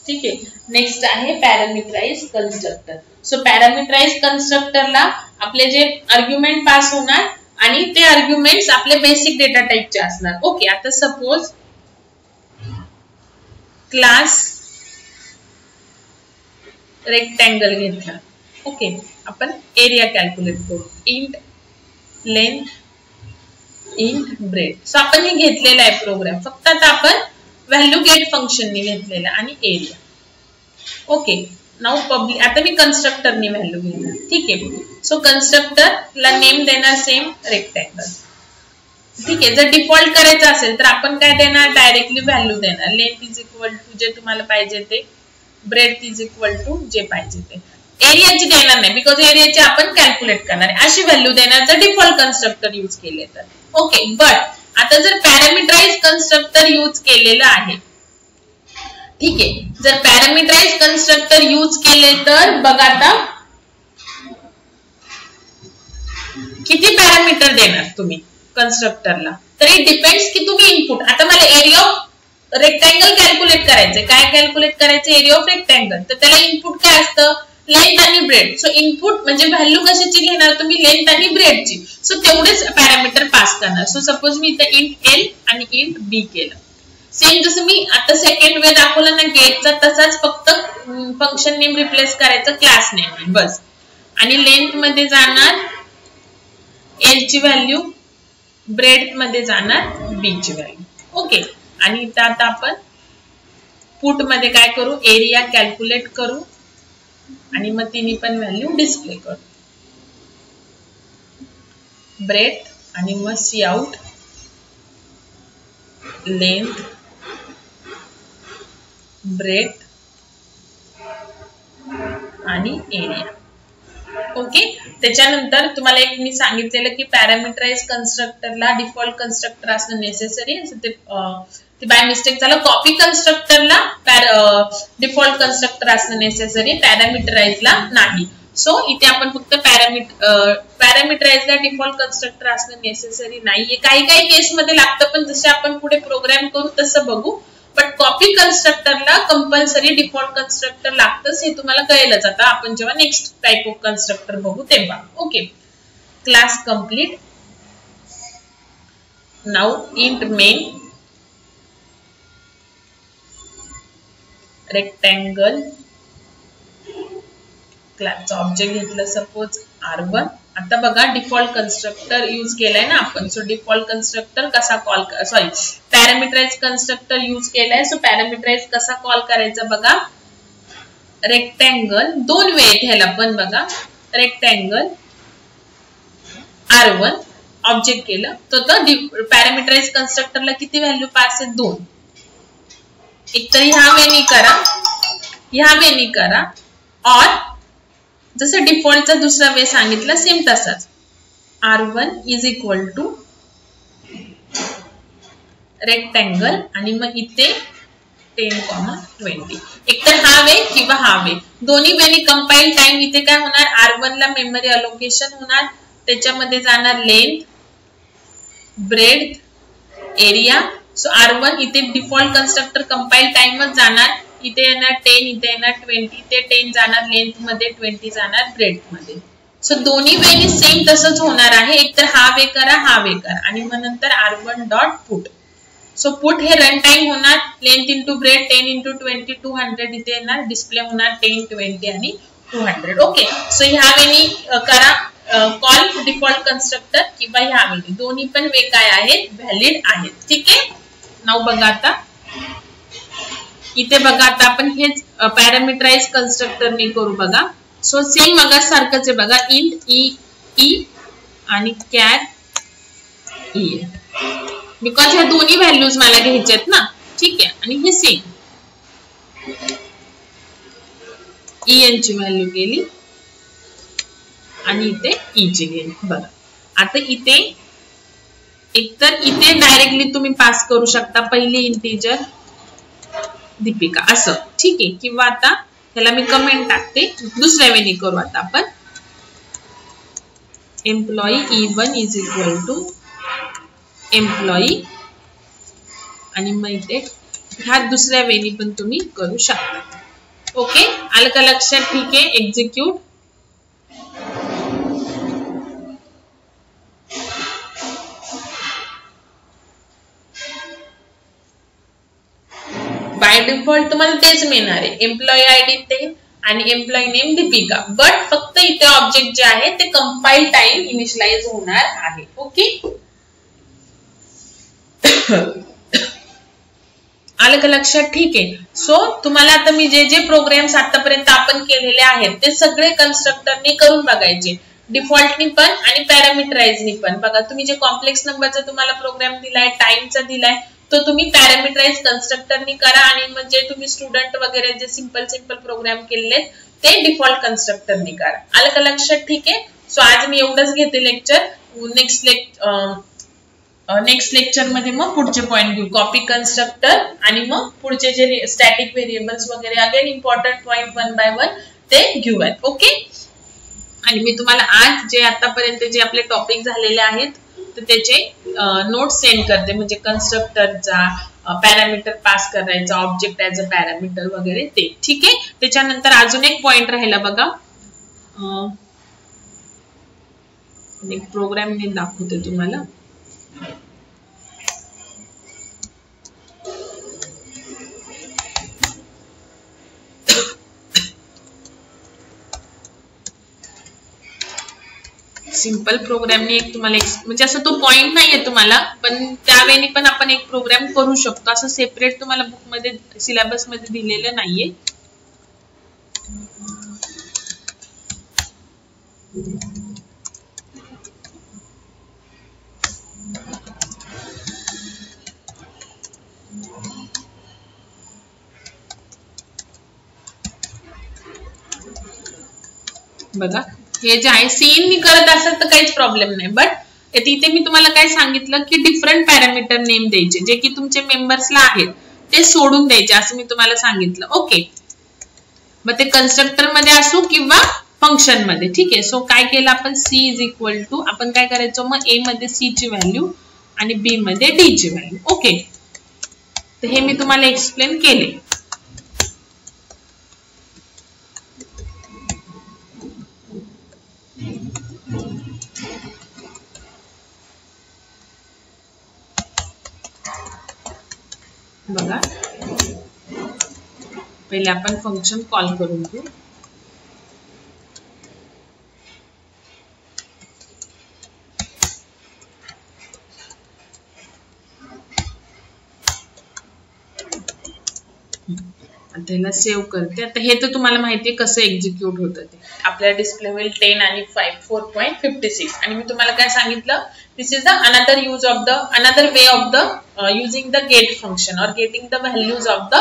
ठीक आहे, नेक्स्ट आहे पॅरामीटराइज कन्स्ट्रक्टर. सो पॅरामीटराइज कन्स्ट्रक्टरला आपले जे आर्ग्युमेंट पास होणार आणि ते आर्ग्युमेंट्स आपले बेसिक डेटा टाइपचे असणार. ओके, आता सपोज क्लास रेक्टँगल घेतला. ओके, आपण एरिया कॅल्क्युलेट करू. Int length, int bread. So आपण हे घेतलेला आहे प्रोग्राम, फक्त आता आपण व्हॅल्यू गेट फंक्शननी घेतलेला आणि एरिया. Okay, now public. आता मी कन्स्ट्रक्टरनी व्हॅल्यू घेणार. ठीक आहे, सो कन्स्ट्रक्टरला नेम देणार सेम रेक्टँगल. ठीक आहे, जर डिफॉल्ट करायचं असेल तर आपण काय देणार, डायरेक्टली व्हॅल्यू देणार. लेंथ इज इक्वल टू जे तुम्हाला पाहिजे ते, ब्रेड इज इक्वल टू जे पाहिजे ते. एरियाची देणार नाही बिकॉज एरियाची आपण कॅल्क्युलेट करणार आहे, अशी व्हॅल्यू देणार जर डिफॉल्ट कन्स्ट्रक्टर यूज केले तर. ओके, बट आता जर पॅरामीटराइज कन्स्ट्रक्टर यूज केलेलं आहे, ठीक आहे, जर पॅरामीटराइज कन्स्ट्रक्टर यूज केले तर बघा आता किती पॅरामीटर देणार तुम्ही कन्स्ट्रक्टरला. तर इट डिपेंड्स की तुम्ही इनपुट. आता मला एरिया ऑफ रेक्टँगल कॅल्क्युलेट करायचंय. काय कॅल्क्युलेट करायचं, एरिया ऑफ रेक्टँगल. तर त्याला इनपुट काय असतं, लेंथ आणि ब्रेड. सो इनपुट म्हणजे व्हॅल्यू कशाची घेणार तुम्ही, लेंथ आणि ब्रेडची. सो तेवढेच पॅरामीटर पास करणार. सो सपोज मी इथे इंट एल आणि इंट बी केलं. सेम जसं मी आता सेकंड वे दाखवलं ना गेटचा, तसाच फक्त फंक्शन नेम रिप्लेस करायचं क्लास नेम बस. आणि लेंथ मध्ये जाणार एल ची व्हॅल्यू, ब्रेड मध्ये जाणार बी ची व्हॅल्यू. ओके. आणि इथं आता आपण पुट मध्ये काय करू, एरिया कॅल्क्युलेट करू आणि मग तिन्ही पण व्हॅल्यू डिस्प्ले करू. ब्रेड आणि मग सी आउट, लेंथ, ब्रेड आणि एरिया. ओके. त्याच्यानंतर तुम्हाला एक मी सांगितलेलं की पॅरामीटराइज कन्स्ट्रक्टरला डिफॉल्ट कन्स्ट्रक्टर असणं नेसेसरी आहे. ते बाय मिस्टेक झालं. कॉपी कन्स्ट्रक्टरला डिफॉल्ट कन्स्ट्रक्टर असणं नेसेसरी, पॅरामीटराइजला नाही. सो इथे आपण फक्त पॅरामीटराइजला डिफॉल्ट कन्स्ट्रक्टर असणं नेसेसरी नाहीये. काही काही केस मध्ये लागतं, पण जसे आपण पुढे प्रोग्राम करू तसं बघू. बट कॉपी कन्स्ट्रक्टरला कंपल्सरी डिफॉल्ट कन्स्ट्रक्टर लागतंच, हे तुम्हाला कळेलच आता आपण जेव्हा नेक्स्ट टाइप ऑफ कन्स्ट्रक्टर बघू तेव्हा. Okay. Class complete. Now int main rectangle, क्लासचा ऑब्जेक्ट घेतलं सपोज R1. आता बघा डिफॉल्ट कन्स्ट्रक्टर यूज केलाय ना आपण. सो डिफॉल्ट कन्स्ट्रक्टर कसा कॉल, सॉरी पॅरामीटराइज कन्स्ट्रक्टर यूज केलाय. सो पॅरामीटराइज कसा कॉल करायचा बघा. रेक्टँगल, दोन वे ह्याला पण बघा. रेक्टँगल R1 ऑब्जेक्ट केलं तर पॅरामीटराइज कन्स्ट्रक्टरला किती व्हॅल्यू पास आहे, 2. एकतर ह्या वेनी करा, ह्या वेनी करा, और जसं डिफॉल्टचा दुसरा वे सांगितलं सेम तसाच. R1 is equal to rectangle आणि मग इथे 10,20. एकतर हा वे किंवा हा वे, दोन्ही वेनी कंपाईल टाइम. इथे काय होणार, R1 ला मेमरी अलोकेशन होणार, त्याच्यामध्ये जाणार length, bread, area. So R1 इथे डिफॉल्ट कन्स्ट्रक्टर कंपाईल टाइमच जाणार. इथे येणार 10, इथे येणार 20, इथे 10 जाणार लेंथ मध्ये, 20 जाणार ब्रेड मध्ये. सो दोन्ही वेनी सेम तसंच होणार आहे. एकतर हा वे करा, हा वे करा आणि मग नंतर R1 dot put. So put हे रन टाइम होणार, लेंथ इंटू ब्रेड 10 इंटू 20 200. इथे येणार डिस्प्ले होणार 10, 20 आणि 200. ओके. सो ह्या वेनी करा कॉल डिफॉल्ट कन्स्ट्रक्टर किंवा ह्या वेनी, दोन्ही पण वे काय आहेत, व्हॅलिड आहेत. ठीक आहे. नाव बघा आता इथे बघा, आता आपण हेच पॅरामीटराइज कन्स्ट्रक्टरने करू बघा. सो सेम मगा सारखंच आहे बघा. इंट ई आणि कॅट ई, बिकॉज ह्या दोन्ही व्हॅल्यूज मला घ्यायचे आहेत ना. ठीक आहे. आणि हे सेम en ची व्हॅल्यू गेली आणि इथे ई ची गेली. बघा आता इथे एकतर इथे डायरेक्टली तुम्ही पास करू शकता पहिली इंटिजर दीपिका असं. ठीक आहे. किंवा आता त्याला मी कमेंट टाकते, दुसऱ्या वेळी करू. आता आपण employee E1 is equal to employee आणि मग इथे ह्या दुसऱ्या वेळी पण तुम्ही करू शकता. ओके. आलं का लक्षात. ठीक आहे. एक्झिक्यूट. बाय डिफॉल्ट तुम्हाला तेच मिळणार आहे, एम्प्लॉई आयडी 10 आणि एम्प्लॉई नेम दीपिका. बट फक्त इथे ऑब्जेक्ट जे आहे ते कंपाईल टाइम इनिशियलाइज होणार आहे. ओके. आलं का लक्षात. ठीक आहे. सो तुम्हाला आता मी जे जे प्रोग्राम्स आतापर्यंत आपण केलेले आहेत ते सगळे कन्स्ट्रक्टरने करून बघायचे, डिफॉल्टनी पण आणि पॅरामीटराइजनी पण. बघा तुम्ही जे कॉम्प्लेक्स नंबरचा तुम्हाला प्रोग्राम दिलाय, टाइमचा दिलाय, तो तुम्ही पॅरामीटराइज कन्स्ट्रक्टरनी करा. आणि म्हणजे तुम्ही स्टुडंट वगैरे जे सिंपल प्रोग्राम केलेले ते डिफॉल्ट कन्स्ट्रक्टरनी करा. आलं का लक्षात. ठीक आहे. सो आज मी एवढंच घेते लेक्चर. नेक्स्ट लेक्चर मध्ये मग पुढचे पॉइंट घेऊ, कॉपी कन्स्ट्रक्टर आणि मग पुढचे जे स्टॅटिक व्हेरिएबल्स वगैरे अगेन इम्पॉर्टंट पॉइंट 1 बाय 1 ते घेऊयात. ओके. आणि मी तुम्हाला आज जे आतापर्यंत जे आपले टॉपिक झालेले आहेत तर त्याचे नोट्स सेंड करते, म्हणजे कन्स्ट्रक्टरचा, पॅरामीटर पास करायचा, ऑब्जेक्ट ऍज अ पॅरामीटर वगैरे ते. ठीक आहे. त्याच्यानंतर अजून एक पॉइंट राहिला बघा, एक प्रोग्राम मी दाखवते तुम्हाला. सिंपल प्रोग्रामने एक तुम्हाला म्हणजे असं तो पॉइंट नाहीये तुम्हाला, पण त्यावेळी पण आपण एक प्रोग्राम करू शकतो. असं सेपरेट तुम्हाला बुक मध्ये सिलेबस मध्ये दिलेलं नाहीये. बघा, हे जे आहे सीन मी करत असेल तर काहीच प्रॉब्लेम नाही, बट इथे मी तुम्हाला काय सांगितलं की डिफरंट पॅरामीटर नेम द्यायचे जे की तुमचे मेंबर्सला आहेत ते सोडून द्यायचे असं मी तुम्हाला सांगितलं. ओके, मग ते कन्स्ट्रक्टर मध्ये असो किंवा फंक्शन मध्ये. ठीक आहे. सो काय केलं आपण, सी इज इक्वल टू आपण काय करायचो मग ए मध्ये सी ची व्हॅल्यू आणि बी मध्ये डी ची व्हॅल्यू. ओके, तर हे मी तुम्हाला एक्सप्लेन केले. बघा, पहिले आपण फंक्शन कॉल करून घेऊ. त्याला सेव्ह करते. आता हे तर तुम्हाला माहिती आहे कसं एक्झिक्यूट होतं ते. आपल्या डिस्प्ले होईल 10 आणि 4.56 आणि मी तुम्हाला काय सांगितलं, this is the another way of the using the get function or getting the values of the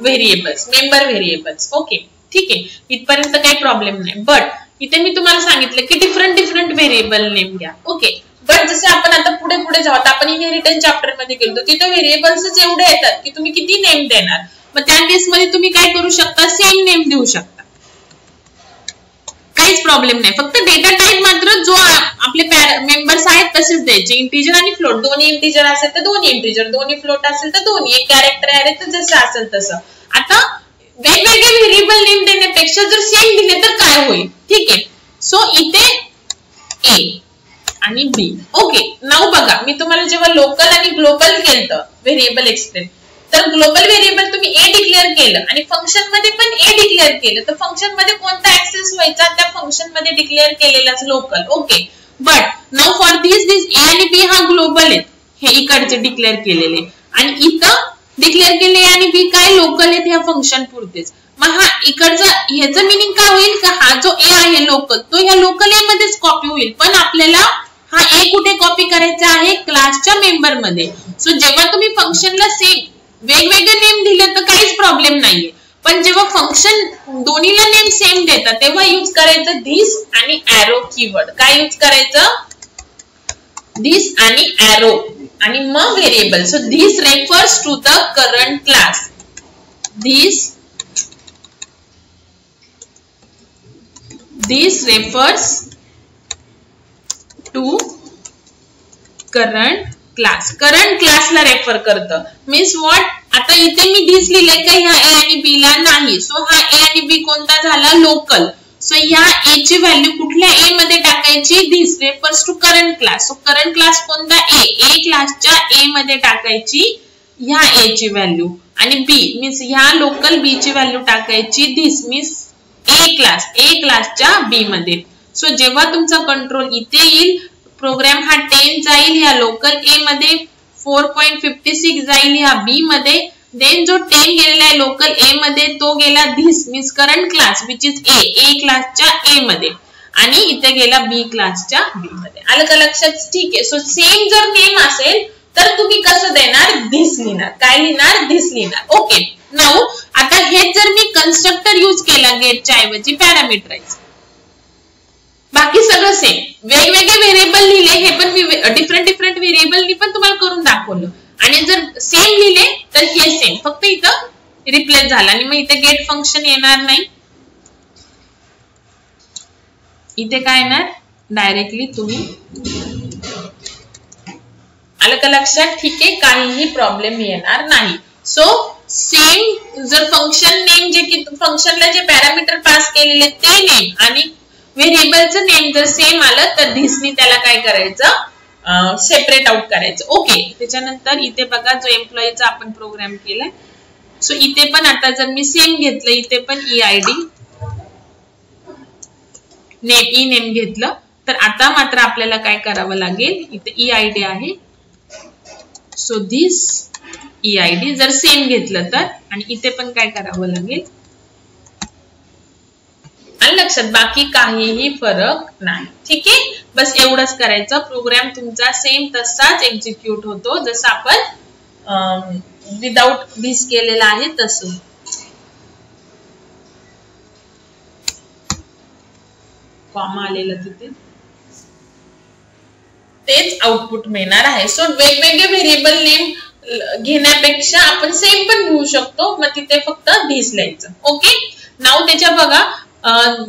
variables, member variables. Okay, ठीक आहे. इथपर्यंत काही प्रॉब्लेम नाही. बट इथे मी तुम्हाला सांगितलं की डिफरंट व्हेरिएबल नेम घ्या. ओके, बट जसे आपण आता पुढे जाऊ, आपण इनहेरिटन्स चॅप्टर मध्ये गेलो तिथे व्हेरिएबल्स एवढे येतात की तुम्ही किती नेम देणार. मग त्या केस मध्ये तुम्ही काय करू शकता, सेम नेम देऊ शकता, काहीच प्रॉब्लेम नाही. फक्त डेटा टाइप मात्र जो आपले मेंबर्स आहेत तसेच द्यायचे. इंटिजर आणि फ्लोट, दोन्ही इंटिजर असेल तर दोन्ही इंटिजर, दोन्ही फ्लोट असेल तर दोन्ही, एक कॅरेक्टर आहे तर जसं असेल तसं. आता वेगवेगळे व्हेरिएबल नेम देण्यापेक्षा जर सेम दिले तर काय होईल. ठीक आहे. सो इथे ए आणि बी. ओके, नाव बघा, मी तुम्हाला जेव्हा लोकल आणि ग्लोबल केलं व्हेरिएबल एक्सप्लेन, तर ग्लोबल व्हेरिएबल तुम्ही ए डिक्लेअर केलं आणि फंक्शन मध्ये पण ए डिक्लेअर केलं, तर फंक्शन मध्ये कोणता ऍक्सेस व्हायचा, त्या फंक्शन मध्ये डिक्लेअर केलेलाच local. Okay, but now for this A आणि बी हा ग्लोबल आहेत, हे इकडचे डिक्लेअर केलेले, आणि इथं डिक्लेअर केले ए आणि बी काय लोकल आहेत ह्या फंक्शन पुरतेच. मग हा इकडचा ह्याचं मिनिंग काय होईल का हा जो ए आहे लोकल तो ह्या लोकल ए मध्येच कॉपी होईल, पण आपल्याला हा ए कुठे कॉपी करायचा आहे, क्लासच्या मेंबर मध्ये. सो जेव्हा तुम्ही फंक्शनला सेम वेगवेगळे नेम दिले तर काहीच प्रॉब्लेम नाहीये, पण जेव्हा फंक्शन दोन्हीला नेम सेम देतात तेव्हा यूज करायचं धिस आणि एरो कीवर्ड. काय यूज करायचं, धिस आणि एरो आणि मग variable. So this refers to the current class, this refers to current class. Current क्लासला रेफर करतं. मीन्स व्हॉट, आता इथे मी धिस लिहिलंय का ह्या ए आणि बी ला नाही. सो हा ए आणि बी कोणता झाला, लोकल. सो ह्या ए ची व्हॅल्यू कुठल्या ए मध्ये टाकायची, this refers to current class. So current class कोणता, ए क्लासच्या ए मध्ये टाकायची ह्या ए ची व्हॅल्यू, आणि बी मीन्स ह्या लोकल बी ची व्हॅल्यू टाकायची धिस मीन्स ए क्लासच्या बी मध्ये. सो जेव्हा तुमचा कंट्रोल इथे येईल, प्रोग्राम हा 10 जाईल ह्या लोकल ए मध्ये, 4.56 जाईल ह्या बी मध्ये, देन जो 10 गेलेला आहे लोकल ए मध्ये तो गेला this means current class which is a क्लासच्या ए मध्ये, आणि इथे गेला बी क्लासच्या बी मध्ये. आलं का लक्षात. ठीक आहे. सो सेम जर नेम असेल तर तुम्ही कसं देणार, धिस लिहिणार. काय लिहिणार, धिस लिहिणार. ओके, नाउ आता हे जर मी कन्स्ट्रक्टर यूज केला गेटच्या ऐवजी पॅरामीटराइज, बाकी सगळं सेम, वेगवेगळे व्हेरिएबल लिहिले, हे पण मी डिफरंट व्हेरिएबल पण तुम्हाला करून दाखवलं, आणि जर सेम लिहिले तर हे सेम, फक्त इथं रिप्लेस झाला, आणि मग इथे गेट फंक्शन येणार नाही. इथे काय येणार, डायरेक्टली तुम्ही आलं का लक्षात? ठीक आहे, काहीही प्रॉब्लेम येणार नाही. सो सेम जर फंक्शन नेम जे की फंक्शनला जे पॅरामीटर पास केलेले ते नेम आणि व्हेरिएबलचं नेम जर सेम आलं तर धिसनी त्याला काय करायचं, सेपरेट आउट करायचं. ओके, त्याच्यानंतर इथे बघा जो एम्प्लॉईचा आपण प्रोग्राम केलाय. सो इथे पण आता जर मी सेम घेतलं, इथे पण EID नेम नेम घेतलं तर आता मात्र आपल्याला काय करावं लागेल, इथे EID आहे. सो धिस EID जर सेम घेतलं तर, आणि इथे पण काय करावं लागेल. आणि लक्षात, बाकी काहीही फरक नाही. ठीक आहे, बस एवढंच करायचं. प्रोग्राम तुमचा सेम तसाच एक्झिक्यूट होतो जसं आपण विदाउट धिस केलेला आहे तसं. कॉमा आलेलं तिथे तेच आउटपुट मिळणार आहे. सो वेगवेगळे व्हेरिएबल नेम घेण्यापेक्षा आपण सेम पण घेऊ शकतो, मग तिथे फक्त धिस लिहायचं. ओके, नाव त्याच्या बघा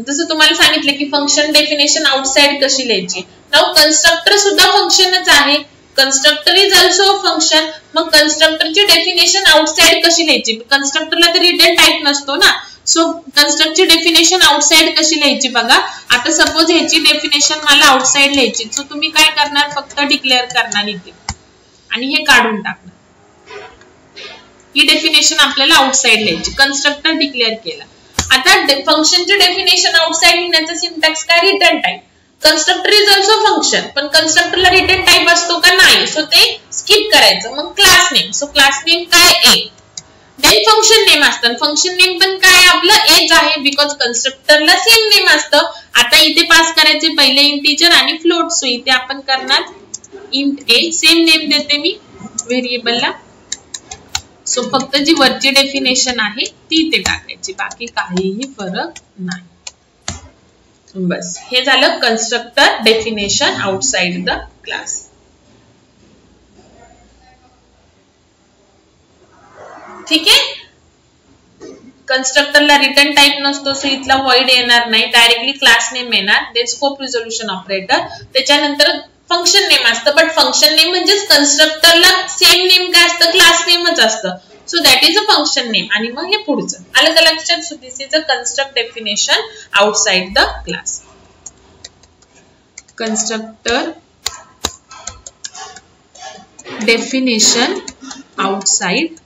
जसं तुम्हाला सांगितलं की फंक्शन डेफिनेशन आउटसाइड कशी लिहायची. नाव कन्स्ट्रक्टर सुद्धा फंक्शनच आहे, कन्स्ट्रक्टर इज ऑल्सो फंक्शन. मग कन्स्ट्रक्टरची डेफिनेशन आउटसाइड कशी लिहायची, कन्स्ट्रक्टरला तर रिटर्न टाइप नसतो ना. सो कन्स्ट्रक्टरची डेफिनेशन आउटसाइड कशी लिहायची बघा. आता सपोज ह्याची डेफिनेशन मला आउटसाइड लिहायची, सो तुम्ही काय करणार, फक्त डिक्लेअर करणार इथे आणि हे काढून टाकणार. ही डेफिनेशन आपल्याला आउटसाइड लिहायची, कन्स्ट्रक्टर डिक्लेअर केला. आता फंक्शनचे डेफिनेशन आउटसाइड लिहिण्याचा सिंटॅक्स काय, return type. Constructor is also function, पण कन्स्ट्रक्टरला रिटर्न टाइप असतो का, नाही. सो ते स्किप करायचं. मग class name, so class name काय, ए. देन फंक्शन नेम असतं, फंक्शन नेम पण काय आपलं एच आहे, बिकॉज कन्स्ट्रक्टरला सेम नेम असतं. आता इथे पास करायचे पहिले इंटीजर आणि फ्लोट. सो इथे आपण करणार इंट ए, सेम नेम देते मी व्हेरिएबलला. सो फक्त जी वरची डेफिनेशन आहे ती इथे टाकायची, बाकी काहीही फरक नाही. बस हे झालं constructor definition outside the class. ठीक आहे, कन्स्ट्रक्टरला रिटर्न टाइप नसतो, सो इथला व्हॉइड येणार नाही, डायरेक्टली क्लास नेम येणार. देन स्कोप रिझोल्युशन ऑपरेटर, त्याच्यानंतर फंक्शन नेम असतं, बट फंक्शन नेम म्हणजेच कन्स्ट्रक्टरला सेम नेम काय असतं, क्लास नेमच असतं. So that is a function name. आणि मग हे पुढचं आलं का लक्षात. So this is a construct definition outside the class. Constructor definition outside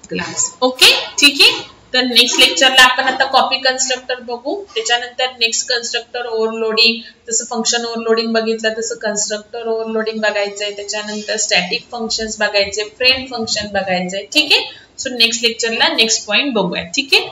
class. Okay, ठीक आहे. तर नेक्स्ट लेक्चरला आपण आता कॉपी कन्स्ट्रक्टर बघू. त्याच्यानंतर नेक्स्ट कन्स्ट्रक्टर ओव्हरलोडिंग, जसं फंक्शन ओव्हरलोडिंग बघितलं तसं कन्स्ट्रक्टर ओव्हरलोडिंग बघायचंय. त्याच्यानंतर स्टॅटिक फंक्शन्स बघायचे, फ्रेंड फंक्शन बघायचंय. ठीक आहे. सो नेक्स्ट लेक्चरला नेक्स्ट पॉइंट बघूया. ठीक आहे.